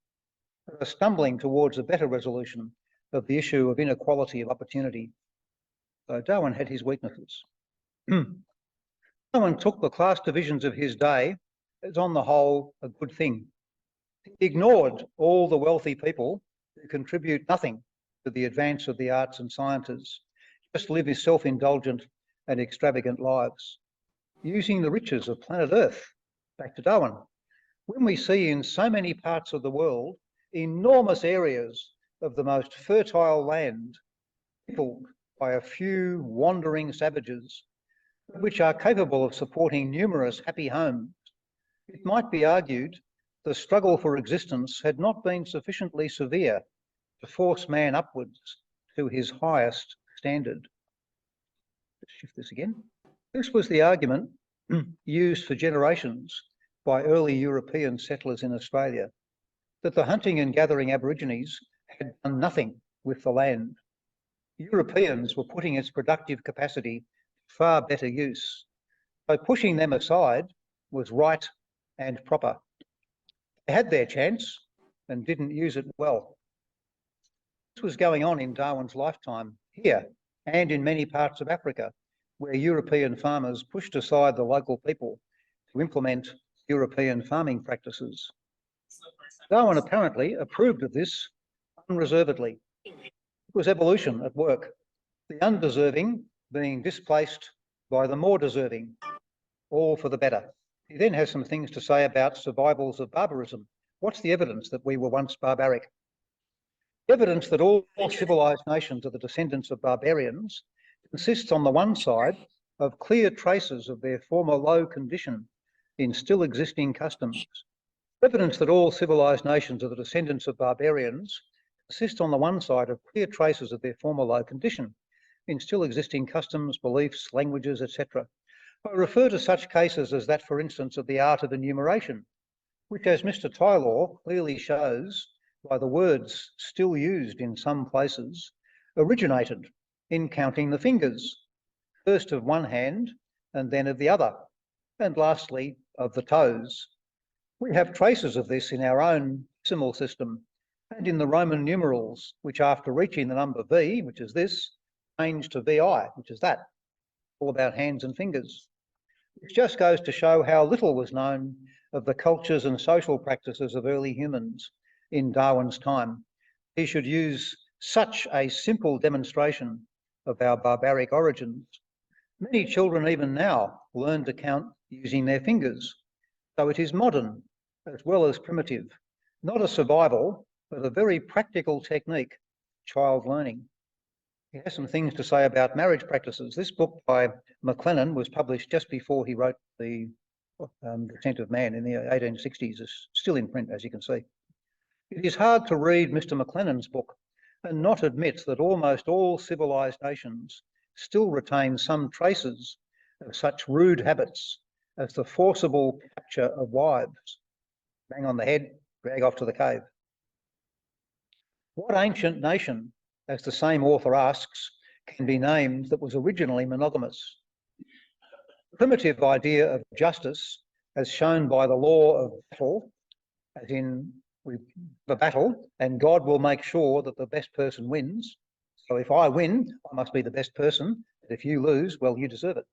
but are stumbling towards a better resolution of the issue of inequality of opportunity. So Darwin had his weaknesses. Darwin took the class divisions of his day as on the whole a good thing. He ignored all the wealthy people who contribute nothing to the advance of the arts and sciences, just live his self-indulgent and extravagant lives, using the riches of planet Earth. Back to Darwin. When we see in so many parts of the world enormous areas of the most fertile land peopled by a few wandering savages, which are capable of supporting numerous happy homes, it might be argued the struggle for existence had not been sufficiently severe to force man upwards to his highest standard. Let's shift this again. This was the argument used for generations by early European settlers in Australia, that the hunting and gathering Aborigines had done nothing with the land. Europeans were putting its productive capacity to far better use, so pushing them aside was right and proper. They had their chance and didn't use it well. This was going on in Darwin's lifetime here and in many parts of Africa, where European farmers pushed aside the local people to implement European farming practices. Darwin apparently approved of this unreservedly. It was evolution at work, the undeserving being displaced by the more deserving, all for the better. He then has some things to say about survivals of barbarism. What's the evidence that we were once barbaric? The evidence that all civilized nations are the descendants of barbarians consists on the one side of clear traces of their former low condition in still existing customs. Evidence that all civilized nations are the descendants of barbarians consists on the one side of clear traces of their former low condition in still existing customs, beliefs, languages, etc. I refer to such cases as that, for instance, of the art of enumeration, which, as Mr. Tylor clearly shows by the words still used in some places, originated in counting the fingers, first of one hand and then of the other, and lastly of the toes. We have traces of this in our own decimal system and in the Roman numerals, which after reaching the number V, which is this, changed to VI, which is that, all about hands and fingers. Which just goes to show how little was known of the cultures and social practices of early humans in Darwin's time. He should use such a simple demonstration of our barbaric origins. Many children even now learn to count using their fingers. So it is modern as well as primitive, not a survival, but a very practical technique, child learning. He has some things to say about marriage practices. This book by McLennan was published just before he wrote The Descent of Man in the 1860s. It's still in print, as you can see. It is hard to read Mr. McLennan's book and not admit that almost all civilized nations still retain some traces of such rude habits as the forcible capture of wives. Bang on the head, drag off to the cave. What ancient nation, as the same author asks, can be named that was originally monogamous? The primitive idea of justice, as shown by the law of battle, as in the battle, and God will make sure that the best person wins. So if I win, I must be the best person. But if you lose, well, you deserve it.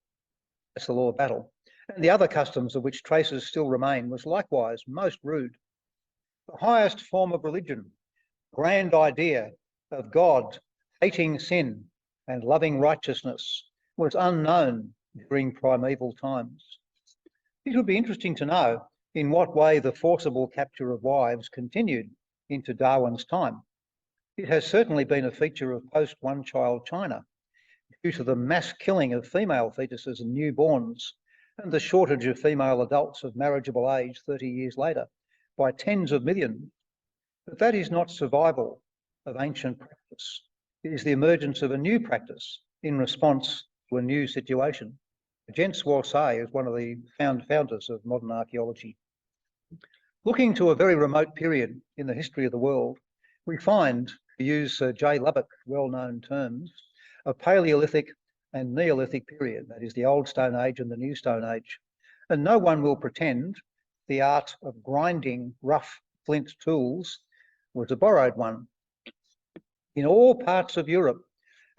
That's the law of battle. And the other customs of which traces still remain was likewise most rude. The highest form of religion, grand idea of God hating sin and loving righteousness, was unknown during primeval times. It would be interesting to know in what way the forcible capture of wives continued into Darwin's time. It has certainly been a feature of post-one-child China due to the mass killing of female fetuses and newborns and the shortage of female adults of marriageable age 30 years later by tens of millions. But that is not survival of ancient practice. It is the emergence of a new practice in response to a new situation. Jens Worsay is one of the founders of modern archaeology. Looking to a very remote period in the history of the world, we find, to use Sir J. Lubbock's well-known terms, a Paleolithic and Neolithic period, that is the Old Stone Age and the New Stone Age. And no one will pretend the art of grinding rough flint tools was a borrowed one. In all parts of Europe,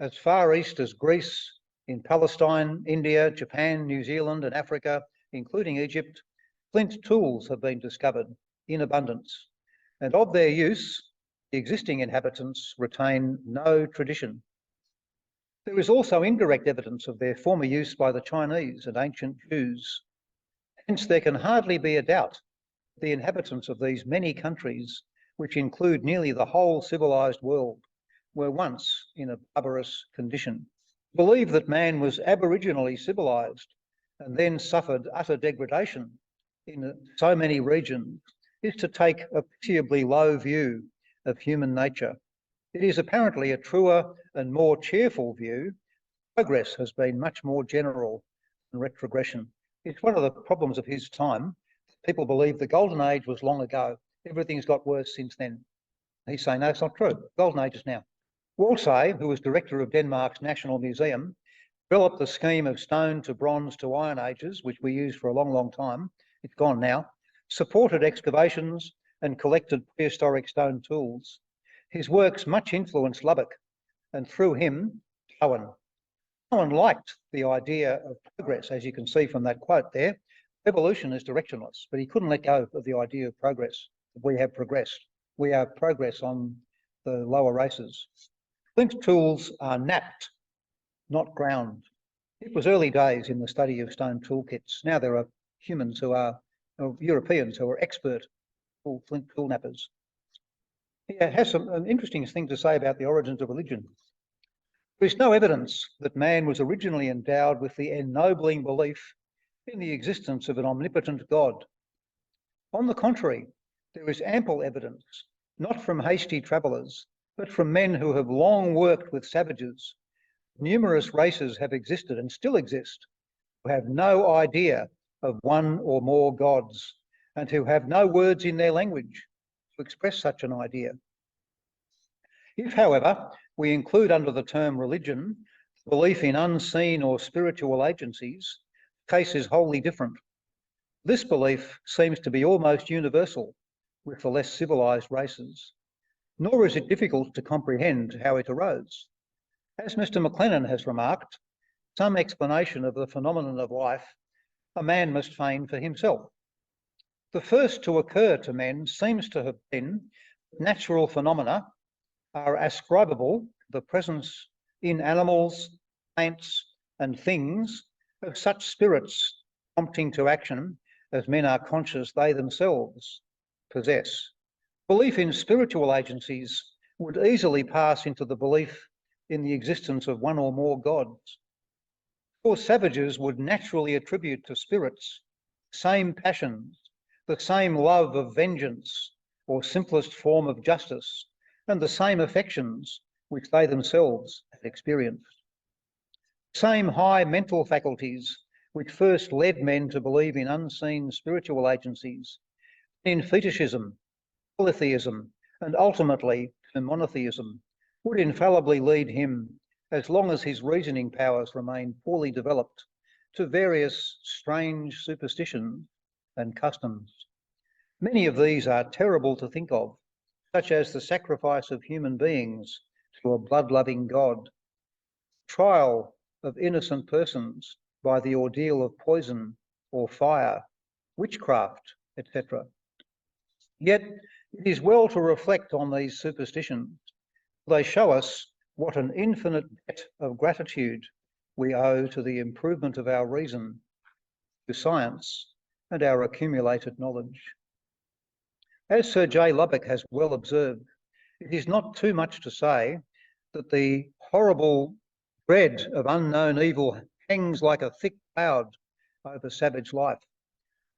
as far east as Greece, in Palestine, India, Japan, New Zealand and Africa, including Egypt, flint tools have been discovered in abundance. And of their use, the existing inhabitants retain no tradition. There is also indirect evidence of their former use by the Chinese and ancient Jews. Hence, there can hardly be a doubt that the inhabitants of these many countries, which include nearly the whole civilized world, were once in a barbarous condition. Believe that man was aboriginally civilized and then suffered utter degradation in so many regions is to take a pitiably low view of human nature. It is apparently a truer and more cheerful view. Progress has been much more general than retrogression. It's one of the problems of his time. People believe the golden age was long ago. Everything's got worse since then. He's saying, no, it's not true. Golden age is now. Worsay, who was director of Denmark's National Museum, developed the scheme of stone to bronze to iron ages, which we used for a long, long time. It's gone now. Supported excavations and collected prehistoric stone tools. His works much influenced Lubbock, and through him, Darwin. Darwin liked the idea of progress, as you can see from that quote there. Evolution is directionless, but he couldn't let go of the idea of progress. We have progressed. We are progress on the lower races. Flint tools are knapped, not ground. It was early days in the study of stone toolkits. Now there are humans who are, or Europeans who are expert flint tool knappers. He has an interesting thing to say about the origins of religion. There is no evidence that man was originally endowed with the ennobling belief in the existence of an omnipotent God. On the contrary, there is ample evidence, not from hasty travellers, but from men who have long worked with savages. Numerous races have existed and still exist, who have no idea of one or more gods, and who have no words in their language to express such an idea. If, however, we include under the term religion belief in unseen or spiritual agencies, the case is wholly different. This belief seems to be almost universal with the less civilised races, nor is it difficult to comprehend how it arose. As Mr. McLennan has remarked, some explanation of the phenomenon of life a man must feign for himself. The first to occur to men seems to have been natural phenomena are ascribable to the presence in animals, plants, and things of such spirits prompting to action as men are conscious they themselves possess. Belief in spiritual agencies would easily pass into the belief in the existence of one or more gods. Or savages would naturally attribute to spirits the same passions, the same love of vengeance or simplest form of justice, and the same affections which they themselves had experienced. The same high mental faculties which first led men to believe in unseen spiritual agencies, in fetishism, polytheism, and ultimately to monotheism, would infallibly lead him, as long as his reasoning powers remain poorly developed, to various strange superstitions and customs. Many of these are terrible to think of, such as the sacrifice of human beings to a blood-loving God, trial of innocent persons by the ordeal of poison or fire, witchcraft, etc. Yet it is well to reflect on these superstitions. They show us what an infinite debt of gratitude we owe to the improvement of our reason, to science, and our accumulated knowledge. As Sir J. Lubbock has well observed, it is not too much to say that the horrible dread of unknown evil hangs like a thick cloud over savage life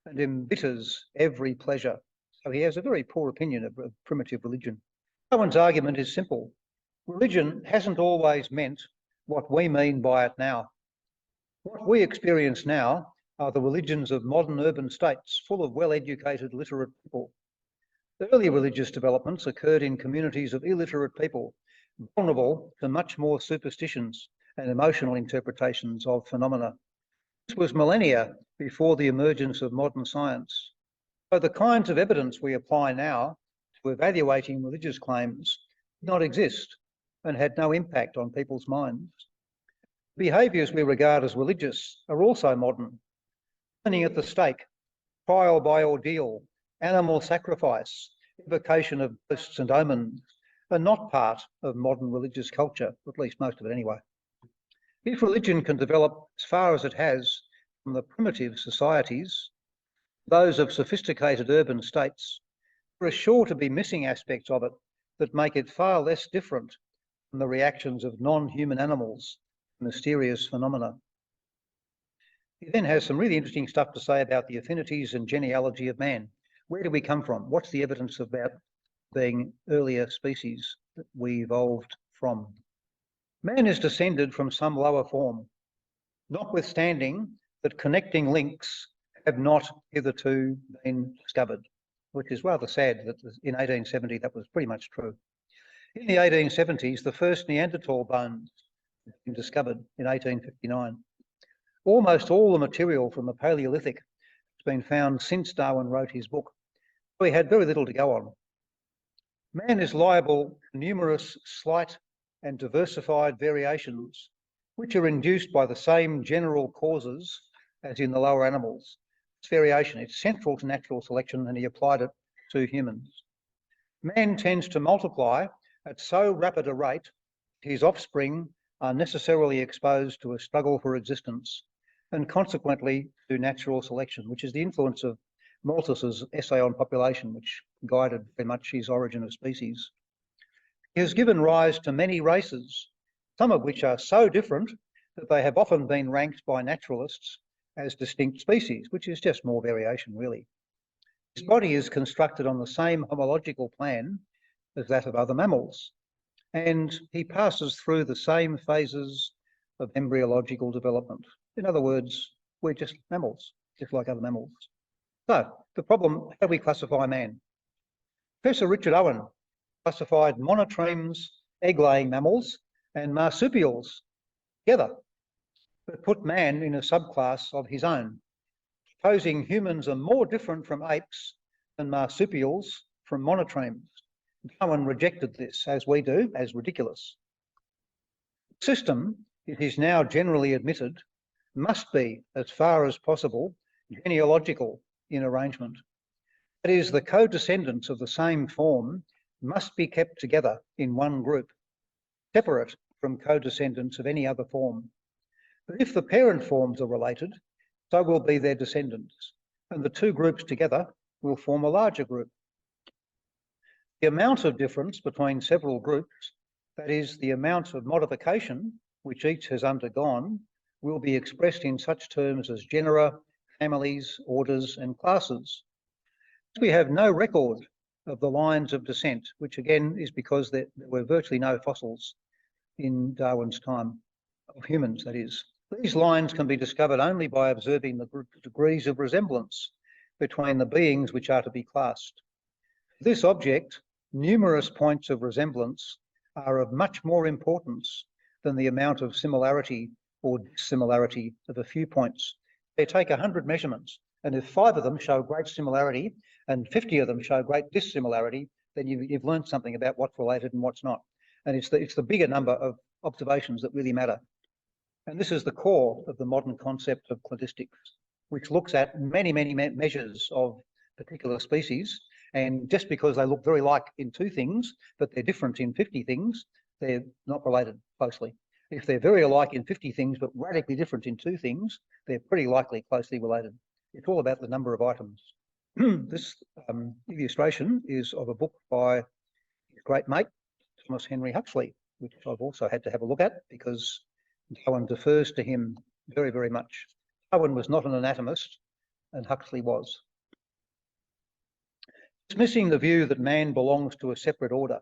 and embitters every pleasure. So he has a very poor opinion of primitive religion. Darwin's argument is simple. Religion hasn't always meant what we mean by it now. What we experience now are the religions of modern urban states full of well-educated, literate people. The early religious developments occurred in communities of illiterate people, vulnerable to much more superstitions and emotional interpretations of phenomena. This was millennia before the emergence of modern science. So the kinds of evidence we apply now to evaluating religious claims did not exist and had no impact on people's minds. Behaviours we regard as religious are also modern. Burning at the stake, trial by ordeal, animal sacrifice, invocation of ghosts and omens are not part of modern religious culture, at least most of it anyway. If religion can develop as far as it has from the primitive societies, those of sophisticated urban states, there are sure to be missing aspects of it that make it far less different from the reactions of non-human animals to mysterious phenomena. He then has some really interesting stuff to say about the affinities and genealogy of man. Where do we come from? What's the evidence about being earlier species that we evolved from? Man is descended from some lower form, notwithstanding that connecting links have not hitherto been discovered, which is rather sad that in 1870 that was pretty much true. In the 1870s, the first Neanderthal bones had been discovered in 1859. Almost all the material from the Paleolithic has been found since Darwin wrote his book. We had very little to go on. Man is liable to numerous slight and diversified variations, which are induced by the same general causes as in the lower animals, It's variation. It's central to natural selection, and he applied it to humans. Man tends to multiply at so rapid a rate, his offspring are necessarily exposed to a struggle for existence, and consequently to natural selection, which is the influence of Malthus's essay on population, which guided very much his Origin of Species. He has given rise to many races, some of which are so different that they have often been ranked by naturalists as distinct species, which is just more variation, really. His body is constructed on the same homological plan as that of other mammals, and he passes through the same phases of embryological development. In other words, we're just mammals, just like other mammals. So, the problem, how do we classify man? Professor Richard Owen classified monotremes, egg-laying mammals, and marsupials together, but put man in a subclass of his own, supposing humans are more different from apes than marsupials from monotremes. Darwin rejected this, as we do, as ridiculous. The system, it is now generally admitted, must be, as far as possible, genealogical in arrangement. That is, the co-descendants of the same form must be kept together in one group, separate from co-descendants of any other form. But if the parent forms are related, so will be their descendants, and the two groups together will form a larger group. The amount of difference between several groups, that is, the amount of modification which each has undergone, will be expressed in such terms as genera, families, orders, and classes. We have no record of the lines of descent, which again is because there were virtually no fossils in Darwin's time, of humans, that is. These lines can be discovered only by observing the degrees of resemblance between the beings which are to be classed. For this object, numerous points of resemblance are of much more importance than the amount of similarity or dissimilarity of a few points. They take 100 measurements, and if 5 of them show great similarity and 50 of them show great dissimilarity, then you've learned something about what's related and what's not. And it's the bigger number of observations that really matter. And this is the core of the modern concept of cladistics, which looks at many, many measures of particular species. And just because they look very like in 2 things, but they're different in 50 things, they're not related closely. If they're very alike in 50 things, but radically different in 2 things, they're pretty likely closely related. It's all about the number of items. This illustration is of a book by his great mate, Thomas Henry Huxley, which I've also had to have a look at because Darwin defers to him very, very much. Darwin was not an anatomist, and Huxley was. Dismissing the view that man belongs to a separate order.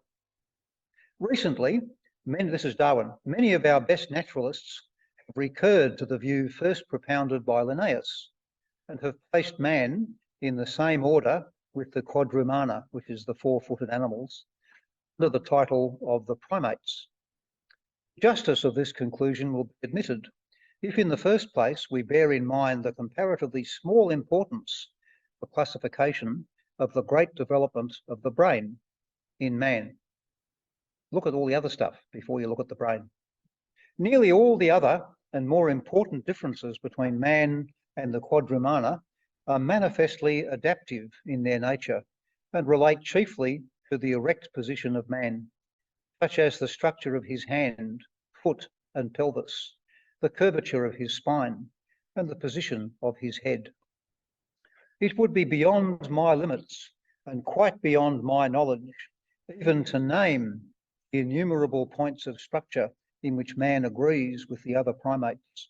Recently, this is Darwin, many of our best naturalists have recurred to the view first propounded by Linnaeus and have placed man in the same order with the quadrumana, which is the 4-footed animals, under the title of the primates. Justice of this conclusion will be admitted if in the first place we bear in mind the comparatively small importance for classification of the great development of the brain in man. Look at all the other stuff before you look at the brain. Nearly all the other and more important differences between man and the quadrumana are manifestly adaptive in their nature and relate chiefly to the erect position of man, such as the structure of his hand, foot, and pelvis, the curvature of his spine, and the position of his head. It would be beyond my limits and quite beyond my knowledge even to name the innumerable points of structure in which man agrees with the other primates.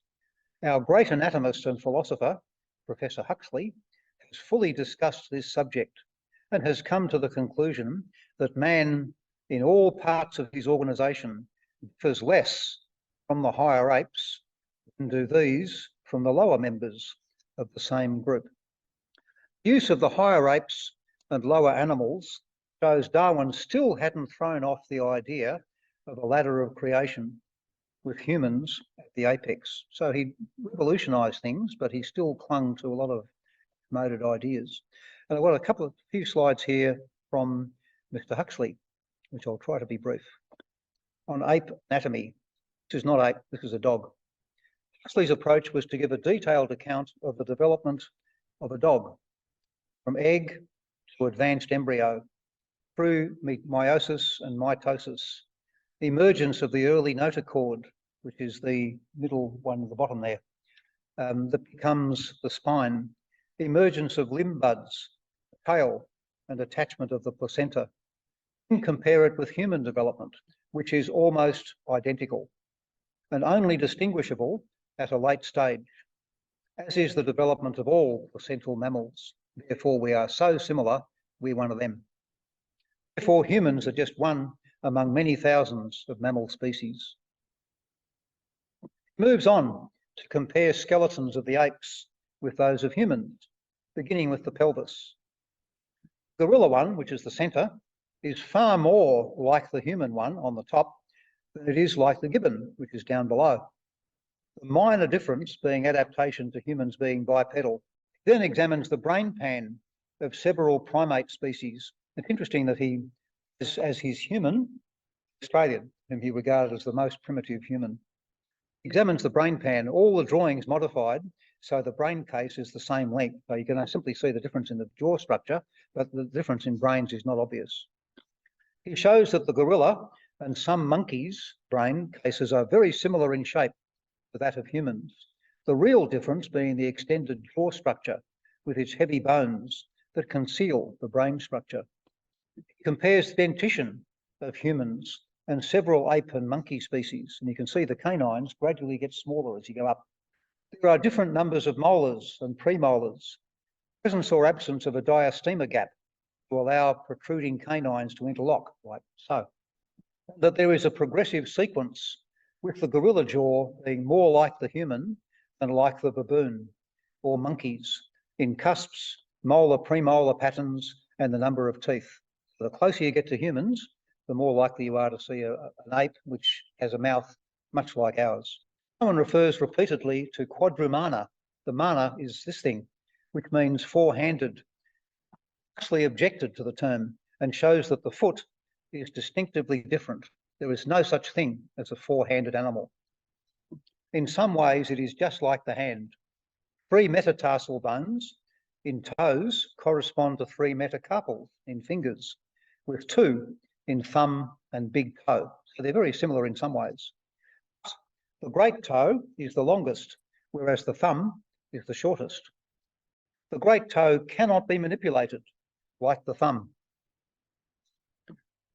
Our great anatomist and philosopher, Professor Huxley, has fully discussed this subject and has come to the conclusion that man, in all parts of his organisation, differs less from the higher apes than do these from the lower members of the same group. The use of the higher apes and lower animals shows Darwin still hadn't thrown off the idea of a ladder of creation with humans at the apex. So he revolutionised things, but he still clung to a lot of promoted ideas. And I've got a few slides here from Mr. Huxley, which I'll try to be brief. On ape anatomy, this is not ape, this is a dog. Huxley's approach was to give a detailed account of the development of a dog, from egg to advanced embryo, through meiosis and mitosis, emergence of the early notochord, which is the middle one at the bottom there, that becomes the spine, emergence of limb buds, tail, and attachment of the placenta. And compare it with human development, which is almost identical and only distinguishable at a late stage, as is the development of all placental mammals. Therefore, we are so similar, we're one of them. Therefore, humans are just one among many thousands of mammal species. It moves on to compare skeletons of the apes with those of humans, beginning with the pelvis. The gorilla one, which is the centre, is far more like the human one on the top than it is like the gibbon, which is down below. The minor difference being adaptation to humans being bipedal. He then examines the brain pan of several primate species. It's interesting that he, as his human, Australian, whom he regarded as the most primitive human, examines the brain pan, all the drawings modified, so the brain case is the same length. So you can simply see the difference in the jaw structure, but the difference in brains is not obvious. He shows that the gorilla and some monkeys' brain cases are very similar in shape to that of humans. The real difference being the extended jaw structure with its heavy bones that conceal the brain structure. He compares the dentition of humans and several ape and monkey species, and you can see the canines gradually get smaller as you go up. There are different numbers of molars and premolars, presence or absence of a diastema gap to allow protruding canines to interlock, like so. That there is a progressive sequence with the gorilla jaw being more like the human than like the baboon or monkeys in cusps, molar, premolar patterns, and the number of teeth. The closer you get to humans, the more likely you are to see an ape which has a mouth much like ours. Someone refers repeatedly to quadrumana. The mana is this thing, which means four-handed. Huxley objected to the term and shows that the foot is distinctively different. There is no such thing as a four-handed animal. In some ways, it is just like the hand. 3 metatarsal bones in toes correspond to 3 metacarpals in fingers, with 2 in thumb and big toe. So they're very similar in some ways. The great toe is the longest, whereas the thumb is the shortest. The great toe cannot be manipulated like the thumb.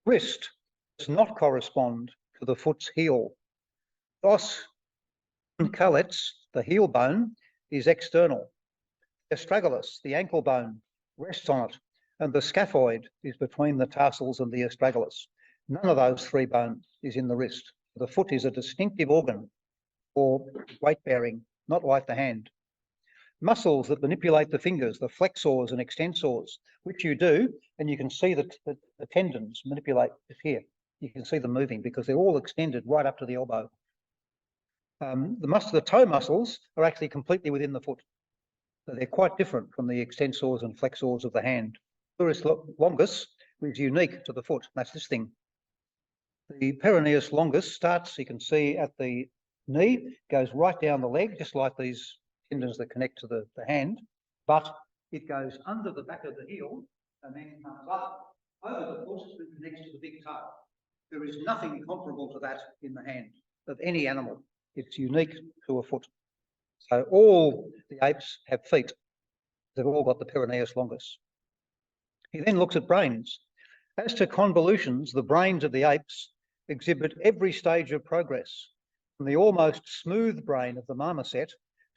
Wrist does not correspond to the foot's heel. Os caulets, the heel bone, is external. Astragalus, the ankle bone, rests on it, and the scaphoid is between the tarsals and the astragalus. None of those 3 bones is in the wrist. The foot is a distinctive organ for weight bearing, not like the hand. Muscles that manipulate the fingers, the flexors and extensors, which you do, and you can see the tendons manipulate here. You can see them moving because they're all extended right up to the elbow. The toe muscles are actually completely within the foot. So they're quite different from the extensors and flexors of the hand. Pleuris longus is unique to the foot. That's this thing. The peroneus longus starts, you can see, at the knee, goes right down the leg, just like these tendons that connect to the hand, but it goes under the back of the heel and then comes up over the foot and connects to the big toe. There is nothing comparable to that in the hand of any animal. It's unique to a foot. So all the apes have feet. They've all got the peroneus longus. He then looks at brains. As to convolutions, the brains of the apes exhibit every stage of progress, from the almost smooth brain of the marmoset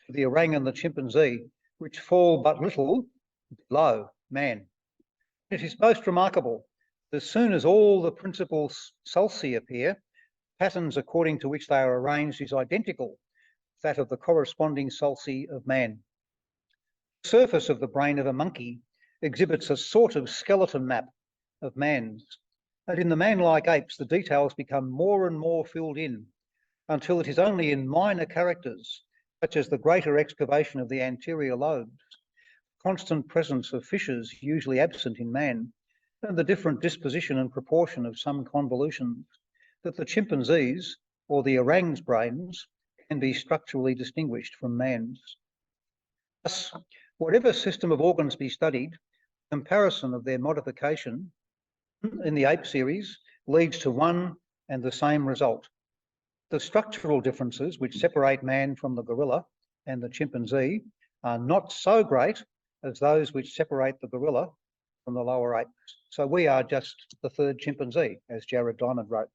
to the orang and the chimpanzee, which fall but little below man. It is most remarkable that as soon as all the principal sulci appear, patterns according to which they are arranged is identical to that of the corresponding sulci of man. The surface of the brain of a monkey exhibits a sort of skeleton map of man's, and in the man-like apes the details become more and more filled in until it is only in minor characters, such as the greater excavation of the anterior lobes, constant presence of fissures usually absent in man, and the different disposition and proportion of some convolutions, that the chimpanzees or the orang's brains can be structurally distinguished from man's. Thus, Whatever system of organs be studied, comparison of their modification in the ape series leads to one and the same result. The structural differences which separate man from the gorilla and the chimpanzee are not so great as those which separate the gorilla from the lower apes. So we are just the third chimpanzee, as Jared Diamond wrote.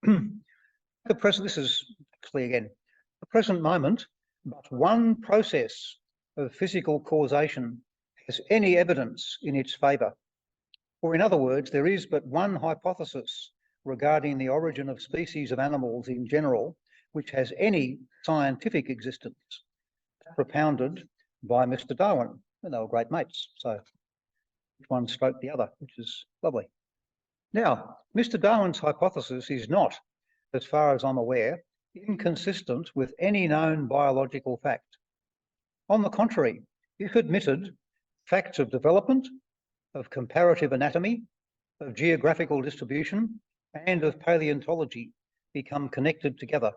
This is actually again, the present moment, but one process of physical causation has any evidence in its favour. Or in other words, there is but one hypothesis regarding the origin of species of animals in general, which has any scientific existence, propounded by Mr. Darwin, and they were great mates. So one stroked the other, which is lovely. Now, Mr. Darwin's hypothesis is not, as far as I'm aware, inconsistent with any known biological fact. On the contrary, if admitted, facts of development, of comparative anatomy, of geographical distribution, and of paleontology become connected together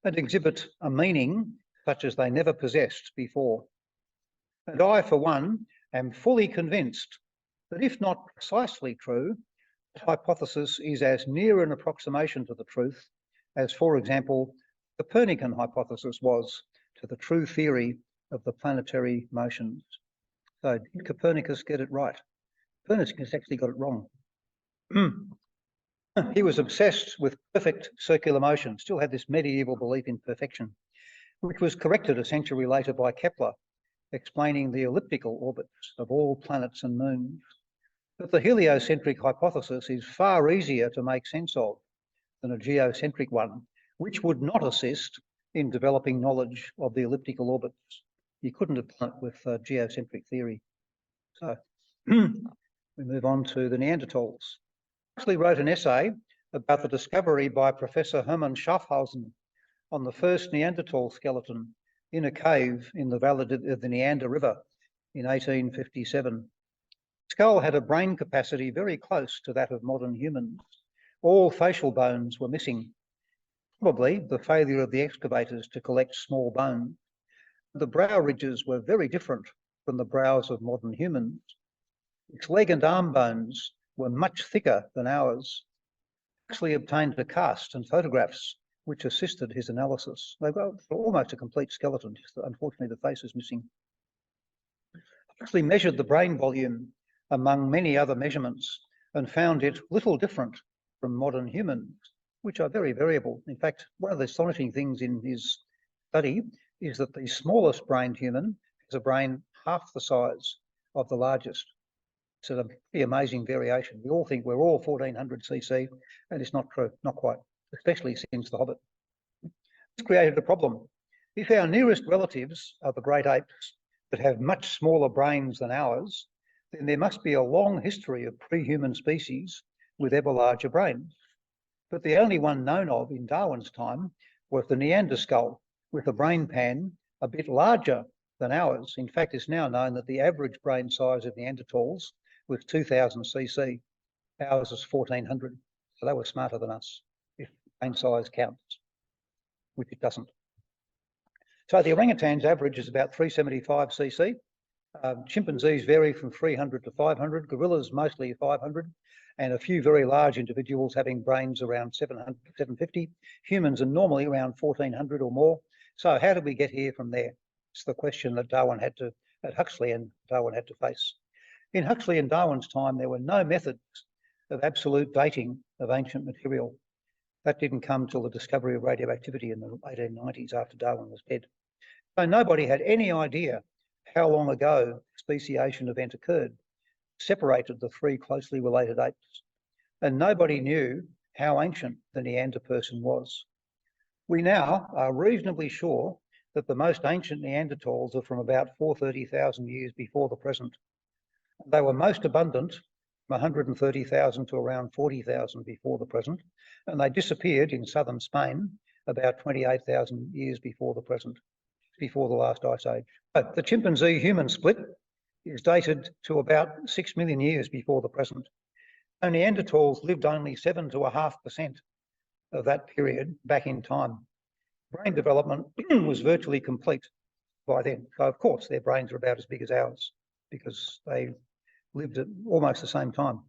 and exhibit a meaning such as they never possessed before. And I, for one, am fully convinced that if not precisely true, the hypothesis is as near an approximation to the truth as, for example, the Copernican hypothesis was to the true theory of the planetary motions. So did Copernicus get it right? Copernicus actually got it wrong. He was obsessed with perfect circular motion, still had this medieval belief in perfection, which was corrected a century later by Kepler, explaining the elliptical orbits of all planets and moons. But the heliocentric hypothesis is far easier to make sense of than a geocentric one, which would not assist in developing knowledge of the elliptical orbits. You couldn't have done it with geocentric theory. So we move on to the Neanderthals. Huxley wrote an essay about the discovery by Professor Hermann Schaffhausen on the first Neanderthal skeleton in a cave in the valley of the Neander River in 1857. The skull had a brain capacity very close to that of modern humans. All facial bones were missing, probably the failure of the excavators to collect small bones. The brow ridges were very different from the brows of modern humans. Its leg and arm bones were much thicker than ours. Huxley obtained a cast and photographs which assisted his analysis. They've got almost a complete skeleton, just unfortunately the face is missing. Huxley measured the brain volume among many other measurements and found it little different from modern humans, which are very variable. In fact, one of the astonishing things in his study is that the smallest brained human has a brain half the size of the largest. It's a pretty amazing variation. We all think we're all 1400 cc, and it's not true, not quite, especially since The Hobbit. This created a problem. If our nearest relatives are the great apes that have much smaller brains than ours, then there must be a long history of pre-human species with ever larger brains. But the only one known of in Darwin's time was the Neander skull, with a brain pan a bit larger than ours. In fact, it's now known that the average brain size of Neanderthals was 2000 cc. Ours is 1400. So they were smarter than us, if brain size counts, which it doesn't. So the orangutan's average is about 375 cc. Chimpanzees vary from 300 to 500, gorillas mostly 500, and a few very large individuals having brains around 700 to 750. Humans are normally around 1400 or more. So how did we get here from there? It's the question that Huxley and Darwin had to face. In Huxley and Darwin's time, there were no methods of absolute dating of ancient material. That didn't come till the discovery of radioactivity in the 1890s after Darwin was dead. So nobody had any idea how long ago the speciation event occurred, separated the three closely related apes, and nobody knew how ancient the Neander person was. We now are reasonably sure that the most ancient Neanderthals are from about 430,000 years before the present. They were most abundant from 130,000 to around 40,000 before the present, and they disappeared in southern Spain about 28,000 years before the present, before the last ice age. But the chimpanzee-human split is dated to about 6 million years before the present. And Neanderthals lived only 7.5% of that period back in time. Brain development was virtually complete by then. So of course their brains are about as big as ours because they lived at almost the same time.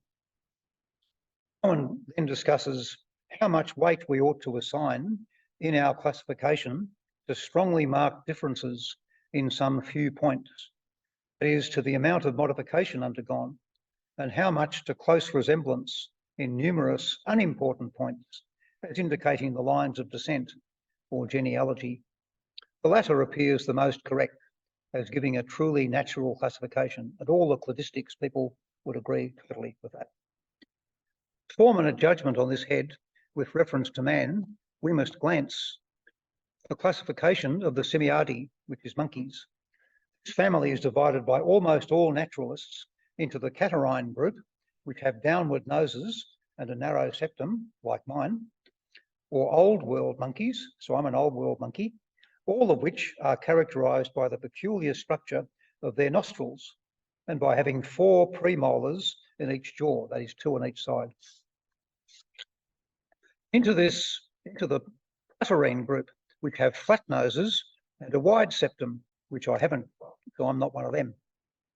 Darwin then discusses how much weight we ought to assign in our classification to strongly marked differences in some few points, that is, to the amount of modification undergone, and how much to close resemblance in numerous unimportant points, as indicating the lines of descent or genealogy. The latter appears the most correct, as giving a truly natural classification, and all the cladistics people would agree totally with that. To form a judgment on this head with reference to man, we must glance at the classification of the Simiardi, which is monkeys. This family is divided by almost all naturalists into the catarrhine group, which have downward noses and a narrow septum, like mine, or old world monkeys, so I'm an old world monkey, all of which are characterized by the peculiar structure of their nostrils and by having 4 premolars in each jaw, that is 2 on each side. Into the Platyrrhine group, which have flat noses and a wide septum, which I haven't, so I'm not one of them,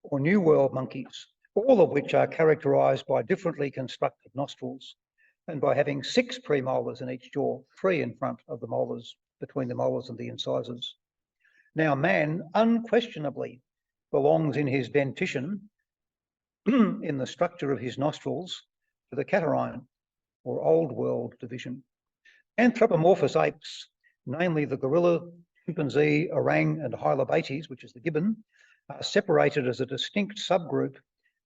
or New World monkeys, all of which are characterized by differently constructed nostrils and by having 6 premolars in each jaw, 3 in front of the molars, between the molars and the incisors. Now, man unquestionably belongs in his dentition, in the structure of his nostrils, to the catarrhine, or Old World division. Anthropomorphous apes, namely the gorilla, chimpanzee, orang, and Hylobates, which is the gibbon, are separated as a distinct subgroup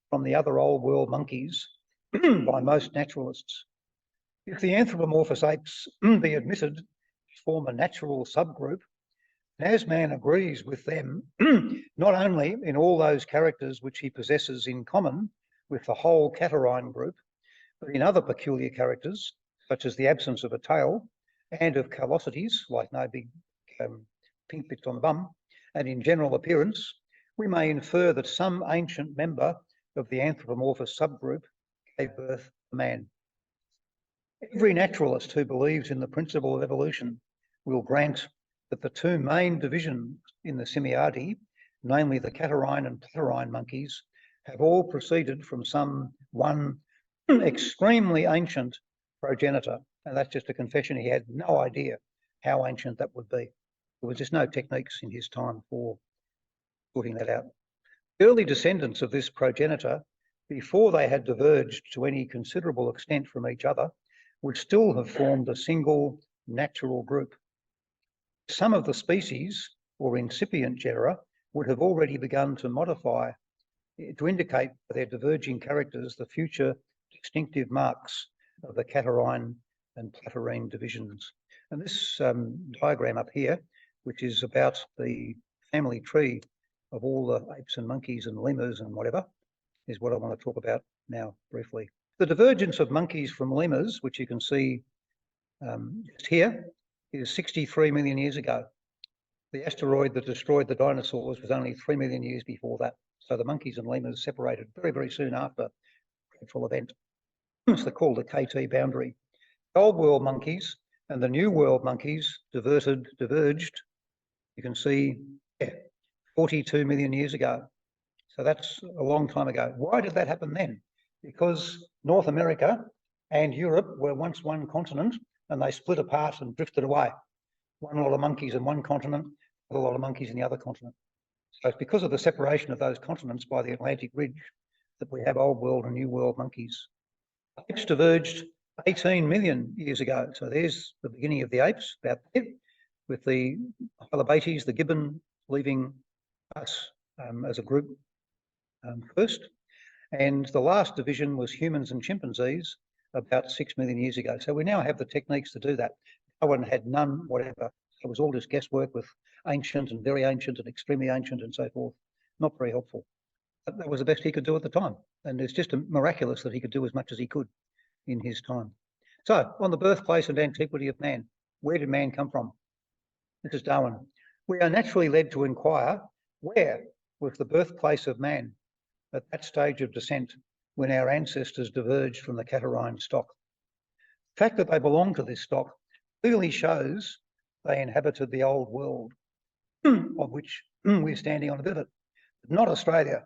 from the other Old World monkeys by most naturalists. If the anthropomorphous apes be admitted to form a natural subgroup, as man agrees with them, not only in all those characters which he possesses in common with the whole catarrhine group, but in other peculiar characters, such as the absence of a tail and of callosities, like no big pink bits on the bum, and in general appearance, we may infer that some ancient member of the anthropomorphous subgroup gave birth to man. Every naturalist who believes in the principle of evolution will grant that the 2 main divisions in the Simiardi, namely the catarrhine and Platyrrhine monkeys, have all proceeded from some one extremely ancient progenitor. And that's just a confession. He had no idea how ancient that would be. There was just no techniques in his time for sorting that out. Early descendants of this progenitor, before they had diverged to any considerable extent from each other, would still have formed a single natural group. Some of the species, or incipient genera, would have already begun to modify to indicate by their diverging characters the future distinctive marks of the catarrhine and Platyrrhine divisions. And this diagram up here, which is about the family tree of all the apes and monkeys and lemurs and whatever, is what I want to talk about now briefly. The divergence of monkeys from lemurs, which you can see just here, is 63 million years ago. The asteroid that destroyed the dinosaurs was only 3 million years before that. So the monkeys and lemurs separated very, very soon after the dreadful event. It's called the KT boundary. The Old World monkeys and the New World monkeys diverged, you can see, 42 million years ago. So that's a long time ago. Why did that happen then? Because North America and Europe were once one continent and they split apart and drifted away. One lot of monkeys in one continent, a lot of monkeys in the other continent. So it's because of the separation of those continents by the Atlantic Ridge that we have Old World and New World monkeys. Apes diverged 18 million years ago. So there's the beginning of the apes, about there, with the Hylobates, the gibbon, leaving us as a group first. And the last division was humans and chimpanzees about 6 million years ago. So we now have the techniques to do that. Darwin had none whatever. It was all just guesswork with ancient and very ancient and extremely ancient and so forth. Not very helpful. But that was the best he could do at the time. And it's just miraculous that he could do as much as he could in his time. So on the birthplace and antiquity of man, where did man come from? This is Darwin. We are naturally led to inquire, where was the birthplace of man at that stage of descent when our ancestors diverged from the catarrhine stock? The fact that they belong to this stock clearly shows they inhabited the Old World. of which we're standing on a bit of it. Not Australia,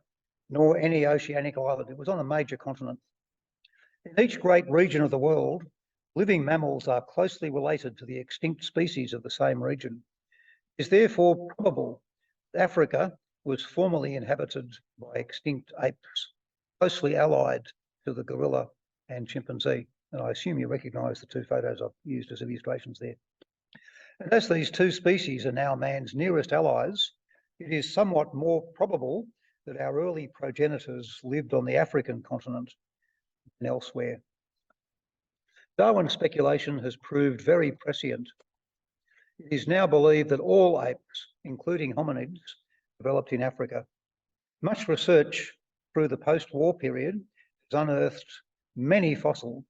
nor any oceanic island. It was on a major continent. In each great region of the world, living mammals are closely related to the extinct species of the same region. It is therefore probable that Africa was formerly inhabited by extinct apes, closely allied to the gorilla and chimpanzee. And I assume you recognise the two photos I've used as illustrations there. And as these two species are now man's nearest allies, it is somewhat more probable that our early progenitors lived on the African continent than elsewhere. Darwin's speculation has proved very prescient. It is now believed that all apes, including hominids, developed in Africa. Much research through the post-war period has unearthed many fossils,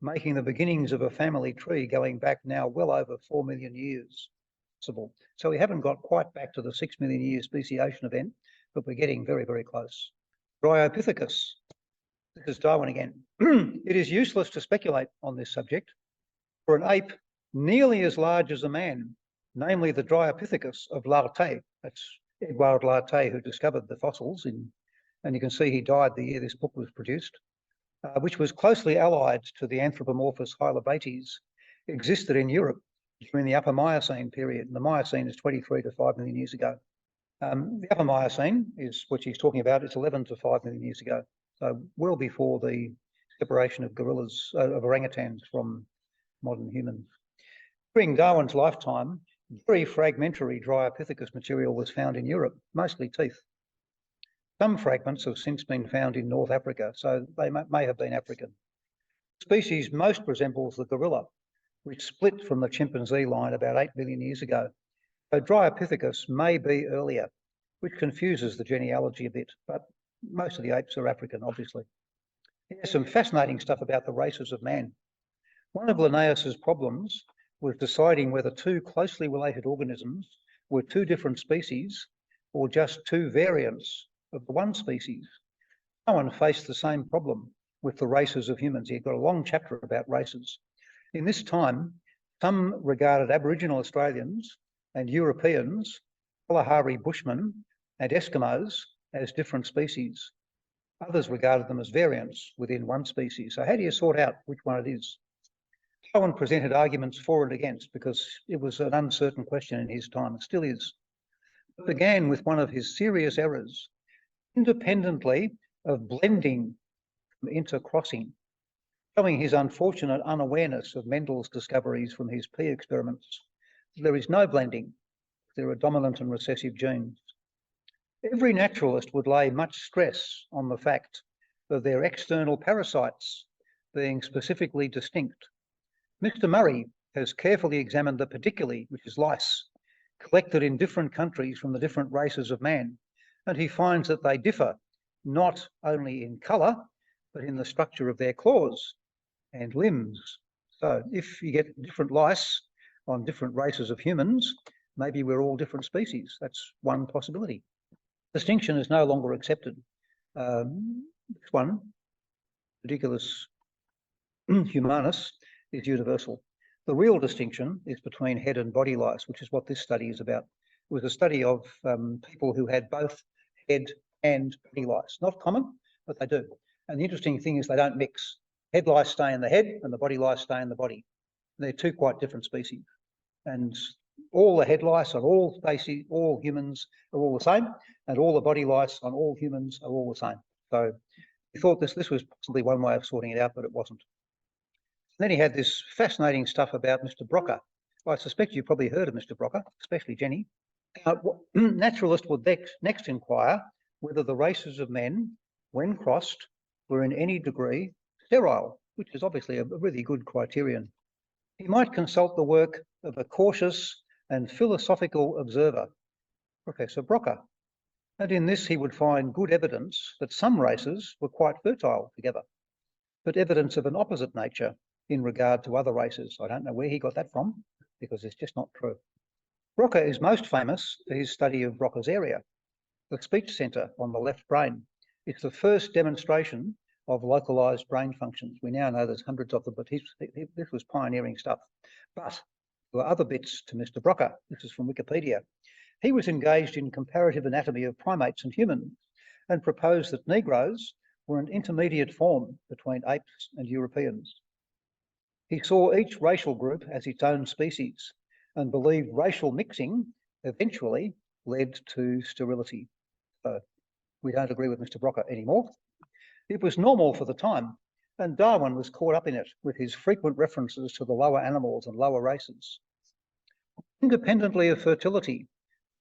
making the beginnings of a family tree going back now well over 4 million years possible. So we haven't got quite back to the 6 million year speciation event, but we're getting very, very close. Dryopithecus. This is Darwin again. It is useless to speculate on this subject, for an ape nearly as large as a man, namely the Dryopithecus of Lartet. That's Edouard Lartet who discovered the fossils, and you can see he died the year this book was produced, which was closely allied to the Anthropomorphous Hylobates, existed in Europe during the Upper Miocene period. And the Miocene is 23 to 5 million years ago. The Upper Miocene is what she's talking about. It's 11 to 5 million years ago. So well before the separation of gorillas, of orangutans from modern humans. During Darwin's lifetime, very fragmentary Dryopithecus material was found in Europe, mostly teeth. Some fragments have since been found in North Africa, so they may have been African. The species most resembles the gorilla, which split from the chimpanzee line about 8 million years ago. So Dryopithecus may be earlier, which confuses the genealogy a bit, but most of the apes are African, obviously. There's some fascinating stuff about the races of man. One of Linnaeus's problems was deciding whether two closely related organisms were two different species or just two variants of the one species. Darwin faced the same problem with the races of humans. He got a long chapter about races. In this time, some regarded Aboriginal Australians and Europeans, Kalahari Bushmen and Eskimos as different species. Others regarded them as variants within one species. So how do you sort out which one it is? Darwin presented arguments for and against because it was an uncertain question in his time. It still is. It began with one of his serious errors, independently of blending from intercrossing, showing his unfortunate unawareness of Mendel's discoveries from his pea experiments. There is no blending. There are dominant and recessive genes. Every naturalist would lay much stress on the fact of their external parasites being specifically distinct. Mr. Murray has carefully examined the pediculi, which is lice, collected in different countries from the different races of man, and he finds that they differ not only in colour, but in the structure of their claws and limbs. So if you get different lice on different races of humans, maybe we're all different species. That's one possibility. Distinction is no longer accepted. This one, Pediculus humanus, is universal. The real distinction is between head and body lice, which is what this study is about. It was a study of people who had both head and body lice. Not common, but they do. And the interesting thing is they don't mix. Head lice stay in the head and the body lice stay in the body. They're two quite different species. And all the head lice on all species, all humans are all the same, and all the body lice on all humans are all the same. So he thought this was possibly one way of sorting it out, but it wasn't. And then he had this fascinating stuff about Mr. Broca. I suspect you've probably heard of Mr. Broca, especially Jenny. Naturalists would next inquire whether the races of men, when crossed, were in any degree sterile, which is obviously a really good criterion. He might consult the work of a cautious and philosophical observer, Professor Broca, and in this he would find good evidence that some races were quite fertile together, but evidence of an opposite nature in regard to other races. I don't know where he got that from, because it's just not true. Broca is most famous for his study of Broca's area, the speech centre on the left brain. It's the first demonstration of localised brain functions. We now know there's hundreds of them, but this was pioneering stuff. But there were other bits to Mr. Broca. This is from Wikipedia. He was engaged in comparative anatomy of primates and humans and proposed that Negroes were an intermediate form between apes and Europeans. He saw each racial group as its own species and believed racial mixing eventually led to sterility. So we don't agree with Mr. Brocker anymore. It was normal for the time, and Darwin was caught up in it with his frequent references to the lower animals and lower races. Independently of fertility,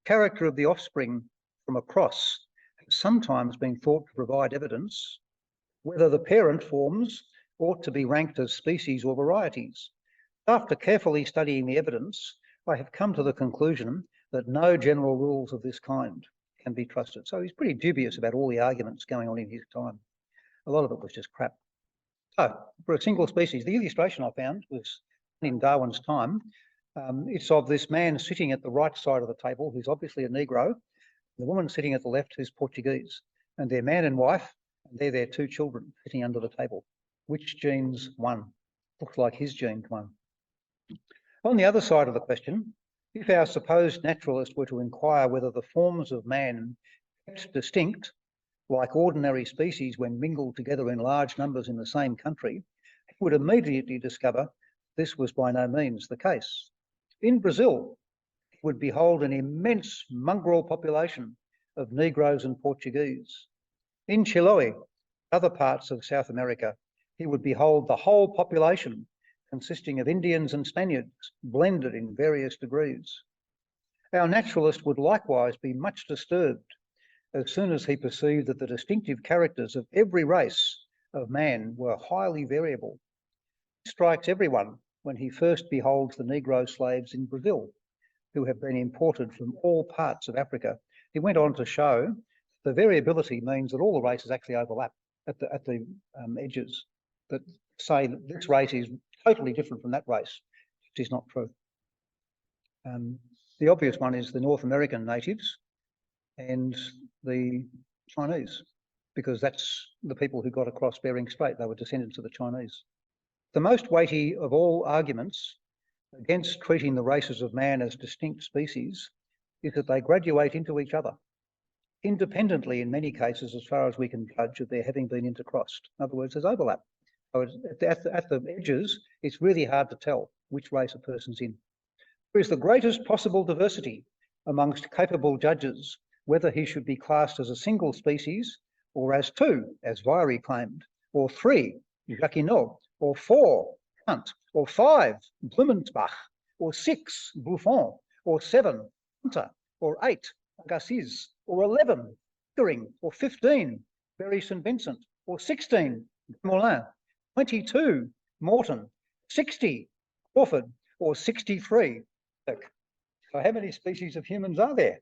character of the offspring from a cross has sometimes been thought to provide evidence whether the parent forms ought to be ranked as species or varieties. After carefully studying the evidence, I have come to the conclusion that no general rules of this kind can be trusted. So he's pretty dubious about all the arguments going on in his time. A lot of it was just crap. So for a single species, the illustration I found was in Darwin's time. It's of this man sitting at the right side of the table, who's obviously a Negro, the woman sitting at the left, who's Portuguese, and they're man and wife, and they're their two children sitting under the table. Which genes won? Looks like his genes won. On the other side of the question, if our supposed naturalist were to inquire whether the forms of man kept distinct, like ordinary species when mingled together in large numbers in the same country, he would immediately discover this was by no means the case. In Brazil, he would behold an immense mongrel population of Negroes and Portuguese. In Chiloé, other parts of South America, he would behold the whole population consisting of Indians and Spaniards, blended in various degrees. Our naturalist would likewise be much disturbed as soon as he perceived that the distinctive characters of every race of man were highly variable. It strikes everyone when he first beholds the Negro slaves in Brazil, who have been imported from all parts of Africa. He went on to show the variability means that all the races actually overlap at the edges, that say that this race is totally different from that race, which is not true. The obvious one is the North American natives and the Chinese, because that's the people who got across Bering Strait. They were descendants of the Chinese. The most weighty of all arguments against treating the races of man as distinct species is that they graduate into each other, independently in many cases, as far as we can judge, of their having been intercrossed. In other words, there's overlap. So at the edges, it's really hard to tell which race a person's in. There is the greatest possible diversity amongst capable judges, whether he should be classed as a single species, or as two, as Viry claimed, or three, Jacquinot, or four, Kant, or five, Blumenbach, or six, Buffon, or seven, Hunter, or eight, Agassiz, or 11, Pickering, or 15, Berry St. Vincent, or 16, Moulin, 22, Morton, 60, Crawford, or 63. So how many species of humans are there?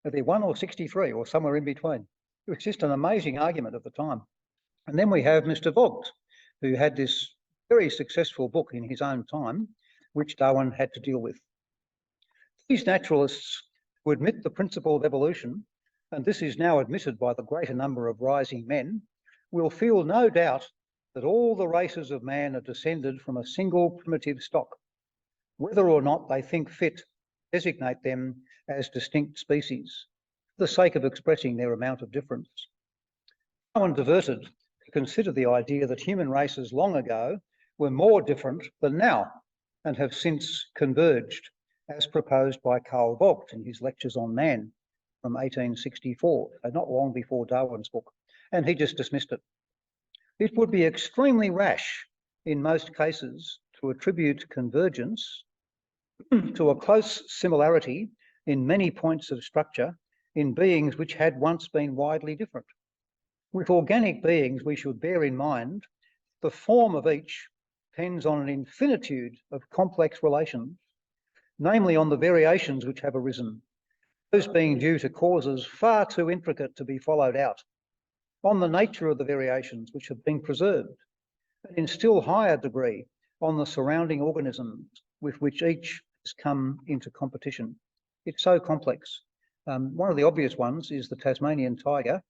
Are there 1 or 63 or somewhere in between? It was just an amazing argument at the time. And then we have Mr. Vogt, who had this very successful book in his own time, which Darwin had to deal with. These naturalists who admit the principle of evolution, and this is now admitted by the greater number of rising men, will feel no doubt that all the races of man are descended from a single primitive stock, whether or not they think fit to designate them as distinct species, for the sake of expressing their amount of difference. Darwin diverted to consider the idea that human races long ago were more different than now and have since converged, as proposed by Carl Vogt in his Lectures on Man from 1864, not long before Darwin's book, and he just dismissed it. It would be extremely rash in most cases to attribute convergence to a close similarity in many points of structure in beings which had once been widely different. With organic beings, we should bear in mind the form of each depends on an infinitude of complex relations, namely on the variations which have arisen, those being due to causes far too intricate to be followed out, on the nature of the variations which have been preserved, and in still higher degree on the surrounding organisms with which each has come into competition. It's so complex. One of the obvious ones is the Tasmanian tiger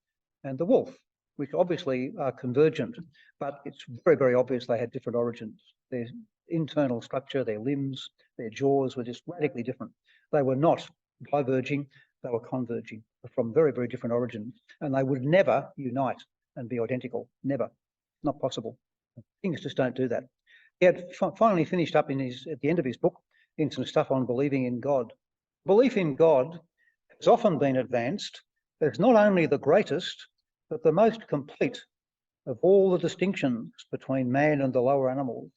and the wolf, which obviously are convergent, but it's very, very obvious they had different origins. Their internal structure, their limbs, their jaws were just radically different. They were not diverging, they were converging from very, very different origins, and they would never unite and be identical. Never. Not possible. Things just don't do that. He had finally finished up at the end of his book in some stuff on believing in God. Belief in God has often been advanced as not only the greatest, but the most complete of all the distinctions between man and the lower animals.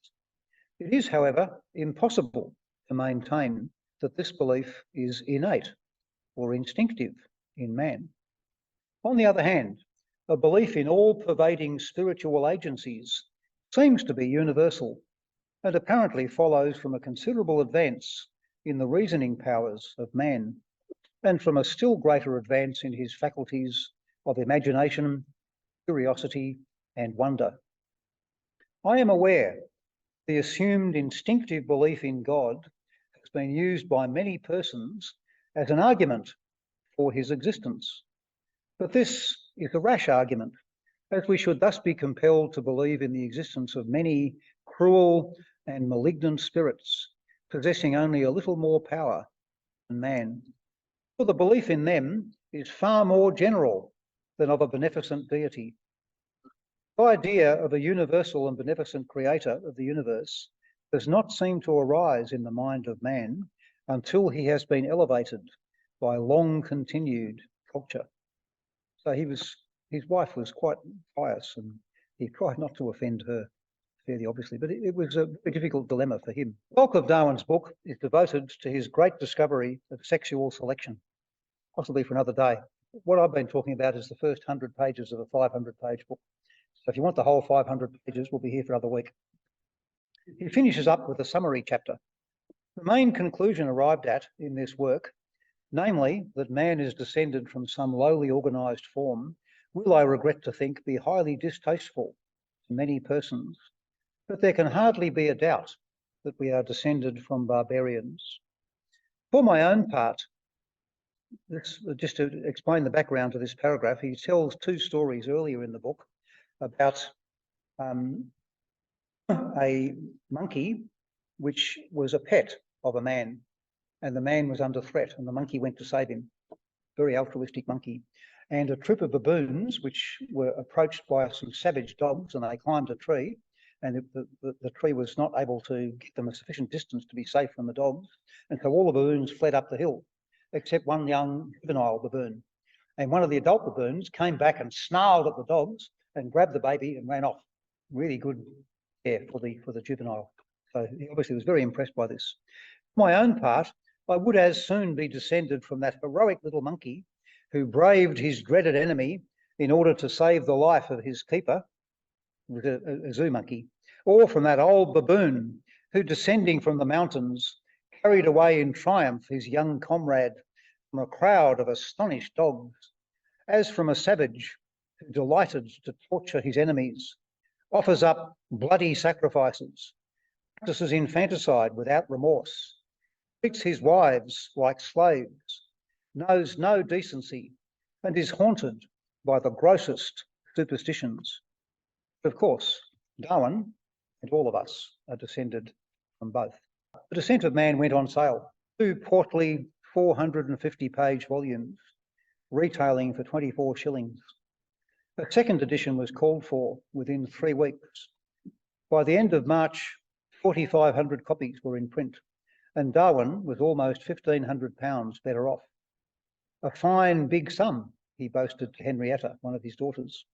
It is, however, impossible to maintain that this belief is innate or instinctive in man. On the other hand, a belief in all-pervading spiritual agencies seems to be universal and apparently follows from a considerable advance in the reasoning powers of man and from a still greater advance in his faculties of imagination, curiosity, and wonder. I am aware the assumed instinctive belief in God has been used by many persons as an argument for his existence. But this is a rash argument, as we should thus be compelled to believe in the existence of many cruel and malignant spirits, possessing only a little more power than man. For the belief in them is far more general than of a beneficent deity. The idea of a universal and beneficent creator of the universe does not seem to arise in the mind of man until he has been elevated by long continued culture. So his wife was quite pious, and he tried not to offend her fairly obviously, but it was a very difficult dilemma for him. The bulk of Darwin's book is devoted to his great discovery of sexual selection, possibly for another day. What I've been talking about is the first 100 pages of a 500-page book. So if you want the whole 500 pages, we'll be here for another week. He finishes up with a summary chapter. The main conclusion arrived at in this work, namely that man is descended from some lowly organised form, will, I regret to think, be highly distasteful to many persons, but there can hardly be a doubt that we are descended from barbarians. For my own part, just to explain the background to this paragraph, he tells two stories earlier in the book about a monkey which was a pet of a man, and the man was under threat, and the monkey went to save him. Very altruistic monkey. And a troop of baboons which were approached by some savage dogs, and they climbed a tree, and the tree was not able to get them a sufficient distance to be safe from the dogs, and so all the baboons fled up the hill, except one young juvenile baboon. And one of the adult baboons came back and snarled at the dogs and grabbed the baby and ran off. Really good care for the juvenile. So he obviously was very impressed by this. For my own part, I would as soon be descended from that heroic little monkey who braved his dreaded enemy in order to save the life of his keeper, a zoo monkey, or from that old baboon who, descending from the mountains, carried away in triumph his young comrade from a crowd of astonished dogs, as from a savage who, delighted to torture his enemies, offers up bloody sacrifices, practices infanticide without remorse, treats his wives like slaves, knows no decency, and is haunted by the grossest superstitions. Of course, Darwin and all of us are descended from both. The Descent of Man went on sale, 2 portly 450-page volumes, retailing for 24 shillings. A second edition was called for within 3 weeks. By the end of March, 4,500 copies were in print, and Darwin was almost £1,500 better off. A fine big sum, he boasted to Henrietta, one of his daughters,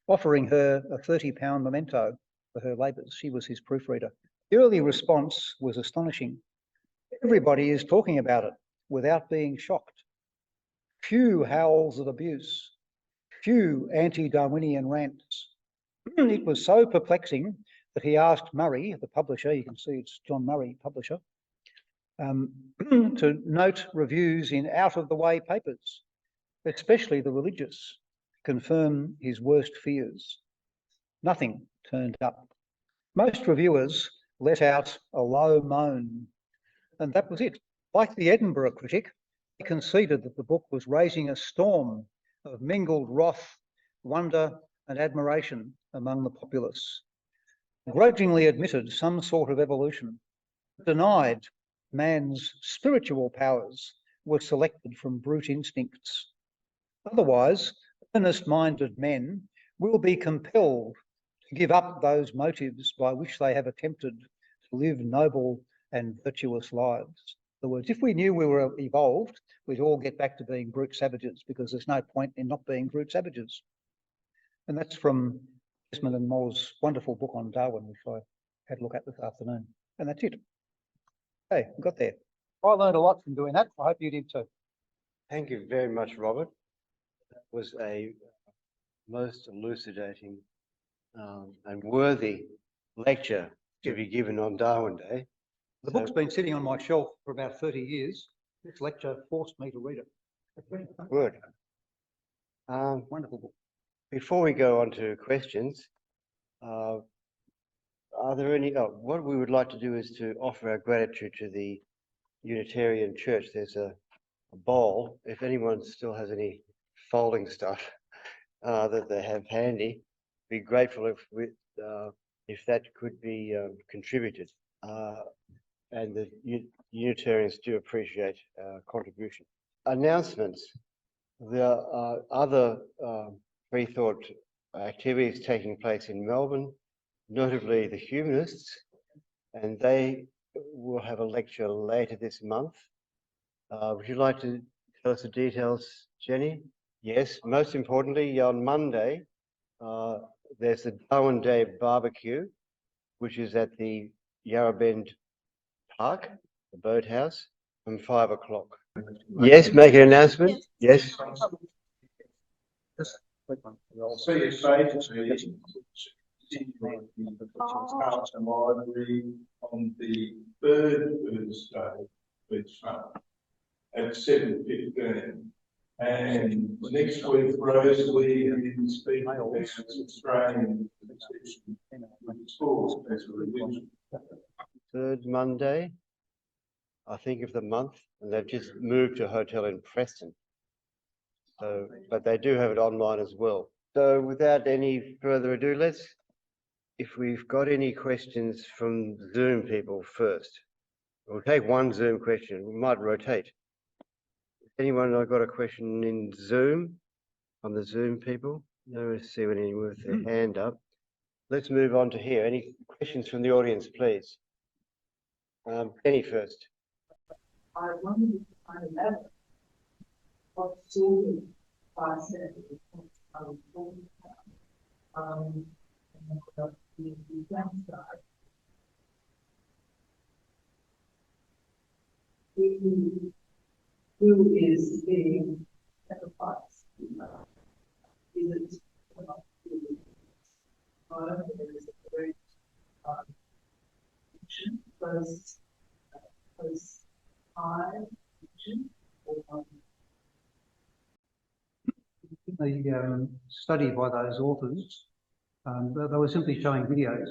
offering her a £30 memento for her labours. She was his proofreader. The early response was astonishing. Everybody is talking about it without being shocked. Few howls of abuse, few anti-Darwinian rants. It was so perplexing that he asked Murray, the publisher, you can see it's John Murray, publisher, to note reviews in out-of-the-way papers, especially the religious, to confirm his worst fears. Nothing turned up. Most reviewers let out a low moan, and that was it. Like the Edinburgh critic, he conceded that the book was raising a storm of mingled wrath, wonder, and admiration among the populace. Grudgingly admitted some sort of evolution, denied man's spiritual powers were selected from brute instincts. Otherwise, earnest-minded men will be compelled to give up those motives by which they have attempted to live noble and virtuous lives. In other words, if we knew we were evolved, we'd all get back to being brute savages, because there's no point in not being brute savages. And that's from Desmond and Moll's wonderful book on Darwin, which I had a look at this afternoon. And that's it. Hey, we got there. I learned a lot from doing that. I hope you did too. Thank you very much, Robert. That was a most elucidating and worthy lecture to be given on Darwin Day. The book's been sitting on my shelf for about 30 years. This lecture forced me to read it. Good. Wonderful book. Before we go on to questions, are there any, what we would like to do is to offer our gratitude to the Unitarian Church. There's a bowl, if anyone still has any folding stuff that they have handy, be grateful if that could be contributed. And the Unitarians do appreciate contribution. Announcements. There are other free-thought activities taking place in Melbourne, notably the Humanists, and they will have a lecture later this month. Would you like to tell us the details, Jenny? Yes, most importantly, on Monday, there's the Darwin Day barbecue, which is at the Yarra Bend Park, the boathouse, from 5 o'clock. Yes, make an announcement. Yes. See your faces meeting library on the third Thursday each month at 7:15. And next week, Rosalie is speaking about Australian schools as a religion. Third Monday, I think, of the month, and they've just moved to a hotel in Preston. So, but they do have it online as well. So without any further ado, if we've got any questions from Zoom people first. We'll take one Zoom question. We might rotate. Anyone got a question in Zoom, on the Zoom people? No, see anyone with their hand up. Let's move on to here. Any questions from the audience, please? Penny first. I wanted to find out what sort of process the downside. Who is being sacrificed? Is it there is a great close high or The study by those authors, they were simply showing videos,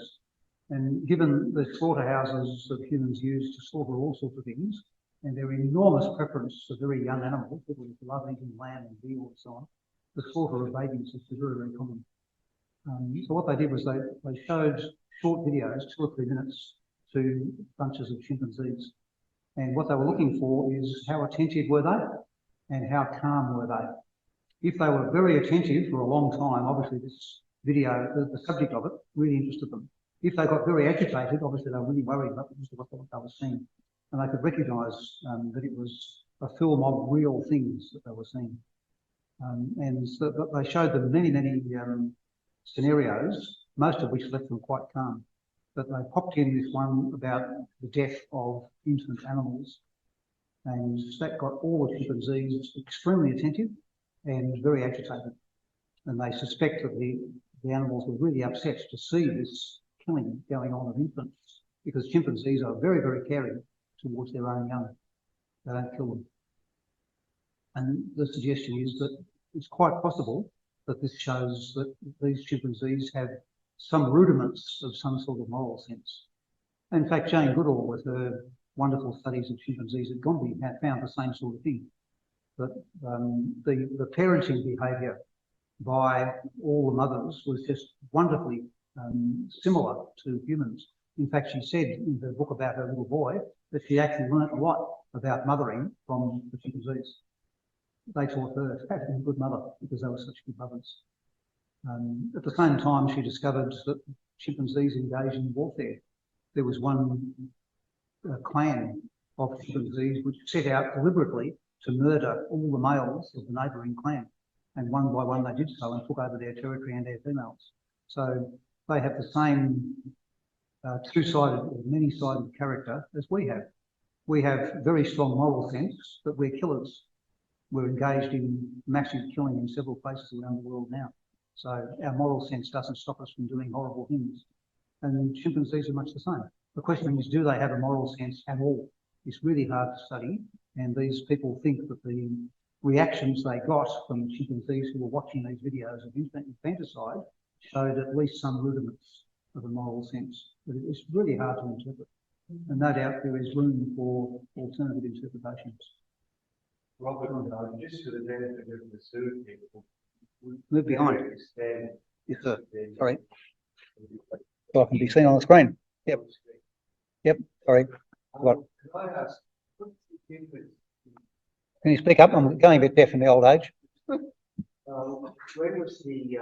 and given the slaughterhouses that humans use to slaughter all sorts of things, and their enormous preference for very young animals, people who love eating lamb and veal and so on, the slaughter of babies is very, very common. So what they did was they showed short videos, 2 or 3 minutes, to bunches of chimpanzees. And what they were looking for is how attentive were they and how calm were they. If they were very attentive for a long time, obviously this video, the subject of it, really interested them. If they got very agitated, obviously they were really worried about what they were seeing. And they could recognise that it was a film of real things that they were seeing. And so they showed them many, many scenarios, most of which left them quite calm. But they popped in this one about the death of infant animals, and that got all the chimpanzees extremely attentive and very agitated. And they suspect that the animals were really upset to see this killing going on of infants, because chimpanzees are very, very caring towards their own young. They don't kill them. And the suggestion is that it's quite possible that this shows that these chimpanzees have some rudiments of some sort of moral sense. In fact, Jane Goodall, with her wonderful studies of chimpanzees at Gombe, found the same sort of thing. That the parenting behaviour by all the mothers was just wonderfully similar to humans. In fact, she said in her book about her little boy that she actually learnt a lot about mothering from the chimpanzees. They taught her to be a good mother because they were such good mothers. At the same time, she discovered that chimpanzees engage in warfare. There was one clan of chimpanzees which set out deliberately to murder all the males of the neighbouring clan. And one by one they did so and took over their territory and their females. So they have the same two-sided or many-sided character as we have. We have very strong moral sense, but we're killers. We're engaged in massive killing in several places around the world now. So our moral sense doesn't stop us from doing horrible things. And chimpanzees are much the same. The question is, do they have a moral sense at all? It's really hard to study. And these people think that the reactions they got from chimpanzees who were watching these videos of infanticide showed at least some rudiments of a moral sense. But it's really hard to interpret. And no doubt there is room for alternative interpretations. Robert, just for the benefit of the Sioux people. Move behind. Yes, sir. Sorry. So I can be seen on the screen. Yep. Yep. Sorry. What? Can I ask, what's the difference? Can you speak up? I'm going a bit deaf in the old age. When was the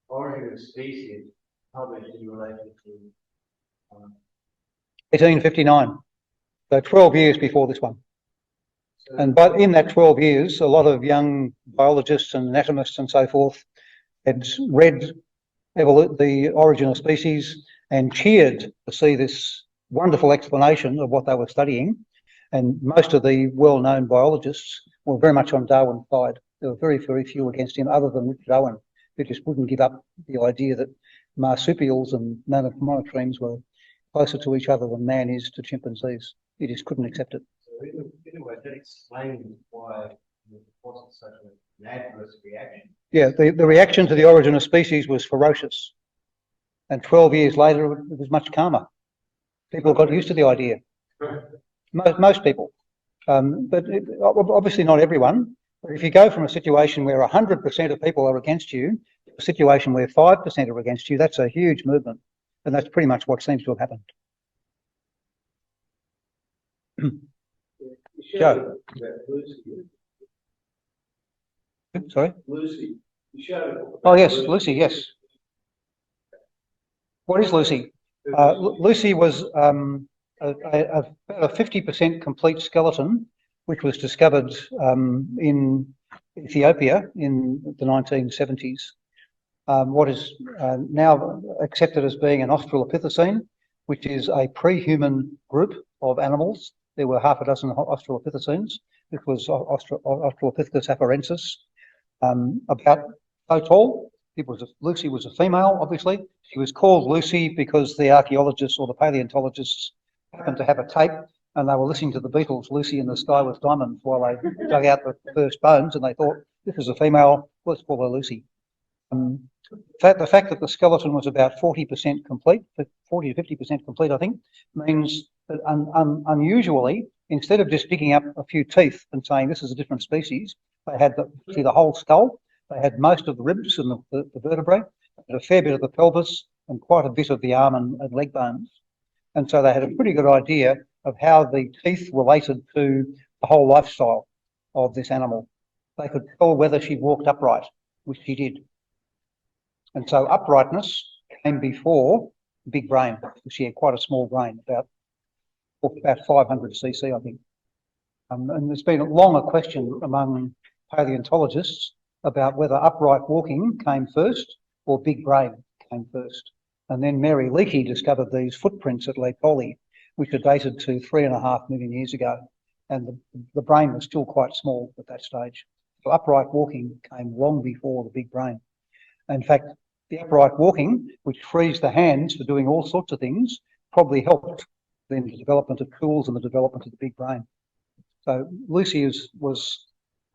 origin of species published in relation to 1859. So 12 years before this one. And but in that 12 years, a lot of young biologists and anatomists and so forth had read the origin of species and cheered to see this wonderful explanation of what they were studying. And most of the well-known biologists were very much on Darwin's side. There were very, very few against him, other than Richard Owen, who just wouldn't give up the idea that marsupials and monotremes were closer to each other than man is to chimpanzees. He just couldn't accept it. So in a way, that explains why there wasn't such an adverse reaction. Yeah, the reaction to the origin of species was ferocious. And 12 years later, it was much calmer. People got used to the idea. Most people. But obviously not everyone. But if you go from a situation where 100% of people are against you to a situation where 5% are against you, that's a huge movement. And that's pretty much what seems to have happened. Joe. Sorry? Lucy. You showed. Oh, yes, Lucy, yes. What is Lucy? Lucy was about a 50% complete skeleton, which was discovered in Ethiopia in the 1970s. What is now accepted as being an Australopithecine, which is a pre-human group of animals. There were half a dozen Australopithecines. This was Australopithecus afarensis, about so tall. Lucy was a female, obviously. She was called Lucy because the archaeologists or the paleontologists happened to have a tape and they were listening to the Beatles, Lucy in the Sky with Diamonds, while they dug out the first bones, and they thought, this is a female, let's call her Lucy. The fact that the skeleton was about 40% complete, 40 to 50% complete, I think, means that unusually, instead of just digging up a few teeth and saying this is a different species, they had the whole skull, they had most of the ribs and the vertebrae, a fair bit of the pelvis, and quite a bit of the arm and leg bones. And so they had a pretty good idea of how the teeth related to the whole lifestyle of this animal. They could tell whether she walked upright, which she did. And so uprightness came before big brain, because she had quite a small brain, about 500 cc, I think. And there's been long a question among paleontologists about whether upright walking came first or big brain came first. And then Mary Leakey discovered these footprints at Lake Collie, which are dated to 3.5 million years ago. And the brain was still quite small at that stage. So upright walking came long before the big brain. In fact, the upright walking, which frees the hands for doing all sorts of things, probably helped then the development of tools and the development of the big brain. So Lucy was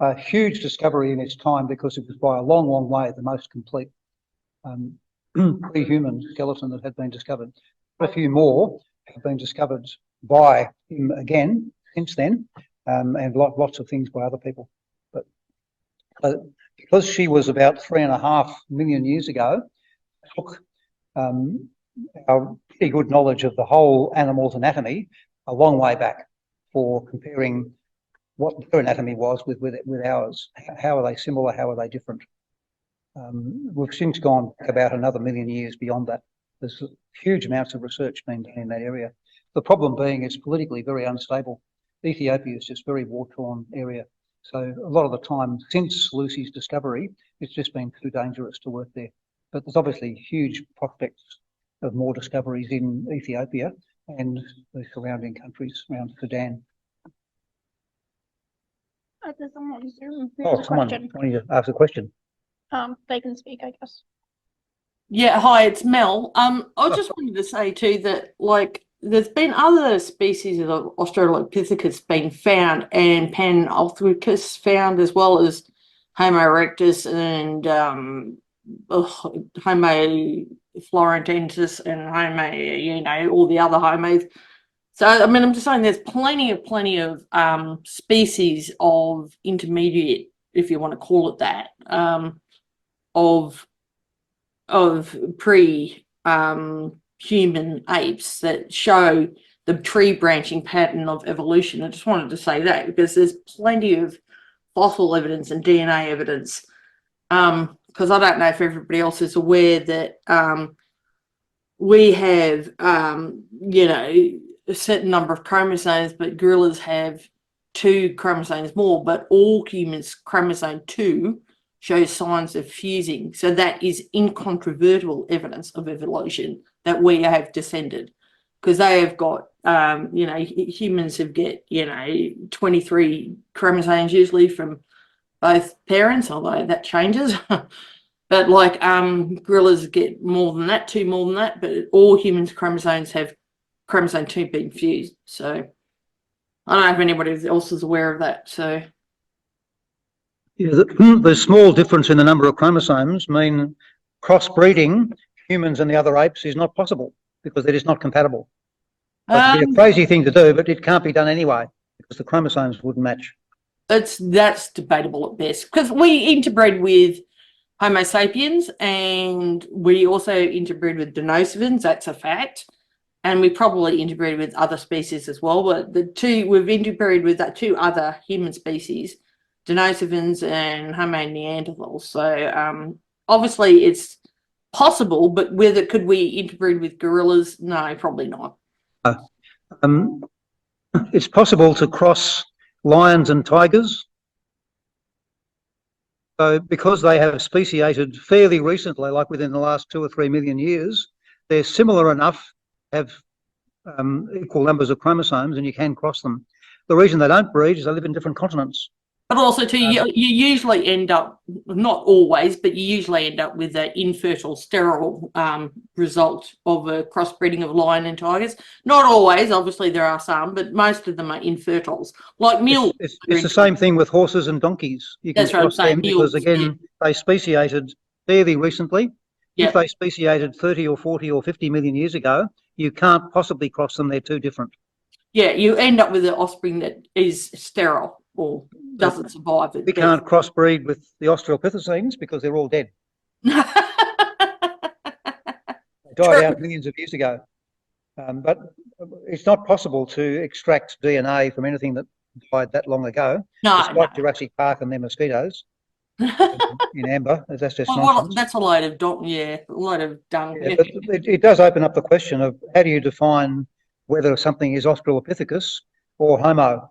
a huge discovery in its time because it was by a long, long way the most complete pre-human skeleton that had been discovered. A few more have been discovered by him again since then, and lots of things by other people. But because she was about 3.5 million years ago, it took our pretty good knowledge of the whole animal's anatomy a long way back. for comparing what their anatomy was with ours. How are they similar? How are they different? We've since gone about another 1,000,000 years beyond that. There's huge amounts of research being done in that area. The problem being it's politically very unstable. Ethiopia is just a very war-torn area. So a lot of the time since Lucy's discovery, it's just been too dangerous to work there. But there's obviously huge prospects of more discoveries in Ethiopia and the surrounding countries around Sudan. There's someone who's Oh, someone wanting to ask a question. they can speak, I guess. Yeah, hi, it's Mel. I just wanted to say too that like there's been other species of Australopithecus being found and Panopithecus found, as well as Homo erectus and Homo florentensis and Homo, all the other homos. So I mean, I'm just saying there's plenty of species of intermediate, if you want to call it that, of pre-human apes that show the tree branching pattern of evolution. I just wanted to say that because there's plenty of fossil evidence and DNA evidence. Because I don't know if everybody else is aware that we have, a certain number of chromosomes, but gorillas have 2 chromosomes more, but all humans' chromosome 2 shows signs of fusing. So that is incontrovertible evidence of evolution that we have descended, because they have got, humans have get, 23 chromosomes usually from both parents, although that changes. But like gorillas get more than that, 2 more than that, but all humans' chromosomes have chromosome 2 being fused. So I don't know if anybody else is aware of that. So yeah, the small difference in the number of chromosomes mean crossbreeding humans and the other apes is not possible because they're just not compatible. So it'd be a crazy thing to do, but it can't be done anyway because the chromosomes wouldn't match. That's debatable at best, because we interbred with Homo sapiens and we also interbred with Denisovans. That's a fact. And we probably interbred with other species as well. But we've interbred with 2 other human species, Denisovans and Homo neanderthals. So obviously it's possible, but could we interbreed with gorillas? No, probably not. It's possible to cross lions and tigers. So because they have speciated fairly recently, like within the last 2 or 3 million years, they're similar enough, have equal numbers of chromosomes, and you can cross them. The reason they don't breed is they live in different continents. But also too, you usually end up, not always, but you usually end up with an infertile, sterile result of a crossbreeding of lion and tigers. Not always, obviously there are some, but most of them are infertiles. Like mules. It's the same thing with horses and donkeys. You can cross them because, again, they speciated fairly recently. Yep. If they speciated 30 or 40 or 50 million years ago, you can't possibly cross them. They're too different. Yeah, you end up with an offspring that is sterile or doesn't survive. We can't crossbreed with the Australopithecines because they're all dead. They died out millions of years ago. But it's not possible to extract DNA from anything that died that long ago. No, it's like Jurassic Park and their mosquitoes in amber. That's just nonsense. That's a load of dung. Yeah. But it does open up the question of how do you define whether something is Australopithecus or Homo.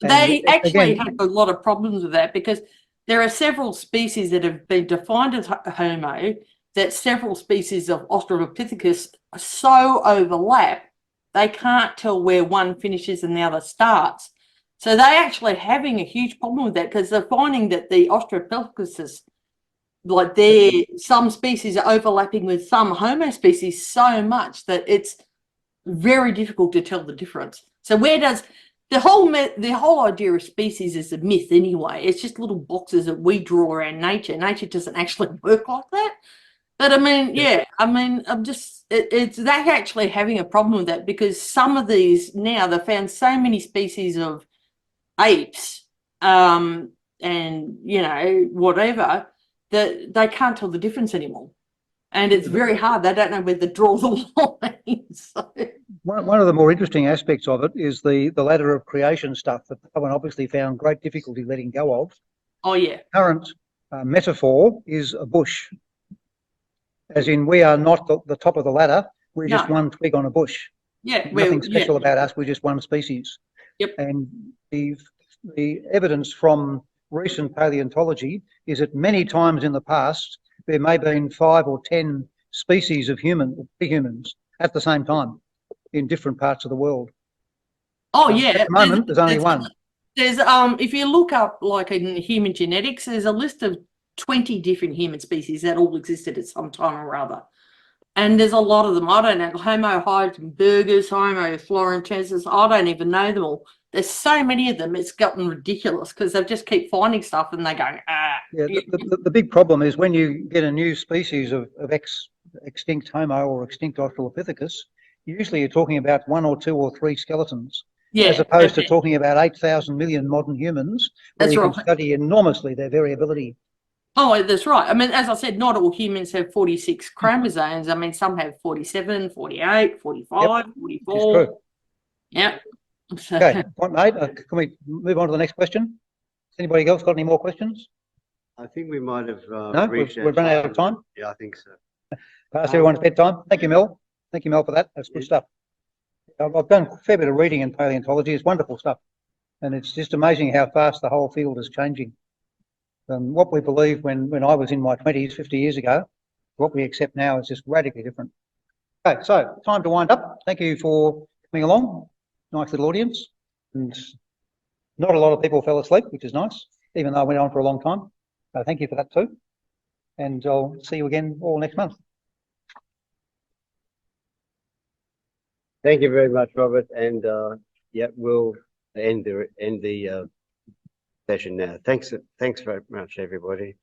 They actually have a lot of problems with that because there are several species that have been defined as Homo, that several species of Australopithecus so overlap, they can't tell where one finishes and the other starts. So they're actually having a huge problem with that because they're finding that the Australopithecus, like some species are overlapping with some Homo species so much that it's very difficult to tell the difference. So where does the whole idea of species is a myth anyway? It's just little boxes that we draw around nature. Nature doesn't actually work like that. But I mean, they're actually having a problem with that because some of these now they've found so many species of apes and whatever that they can't tell the difference anymore. And it's very hard. They don't know where to draw the line. So. One of the more interesting aspects of it is the ladder of creation stuff that Darwin obviously found great difficulty letting go of. Oh, yeah. Current metaphor is a bush, as in we are not the top of the ladder, we're just No. one twig on a bush. Yeah. Nothing yeah. special about us, we're just one species. Yep. And the evidence from recent paleontology is that many times in the past, there may have been 5 or 10 species of humans at the same time in different parts of the world. Oh, yeah. At the moment, there's only one. There's if you look up like in human genetics, there's a list of 20 different human species that all existed at some time or other. And there's a lot of them. I don't know, Homo heidelbergus, Homo florensis, I don't even know them all. There's so many of them, it's gotten ridiculous because they just keep finding stuff and they go, ah. Yeah, the big problem is when you get a new species of extinct Homo or extinct Australopithecus, usually you're talking about 1 or 2 or 3 skeletons. Yeah, as opposed to talking about 8,000 million modern humans, where that's you right. can study enormously their variability. Oh, that's right. I mean, as I said, not all humans have 46 chromosomes. I mean, some have 47, 48, 45, 44. It's true. Yeah. So, Okay, point made. Can we move on to the next question? Has anybody else got any more questions? I think we might have No, reached we've run out of time. Yeah, I think so. Past everyone's bedtime. Thank you, Mel. Thank you, Mel, for that. That's good stuff. I've done a fair bit of reading in paleontology. It's wonderful stuff. And it's just amazing how fast the whole field is changing. What we believed when I was in my 20s, 50 years ago, what we accept now is just radically different. Okay, so time to wind up. Thank you for coming along. Nice little audience. And not a lot of people fell asleep, which is nice, even though I went on for a long time. So thank you for that too. And I'll see you again all next month. Thank you very much, Robert. And yeah, we'll end the session now. Thanks very much, everybody.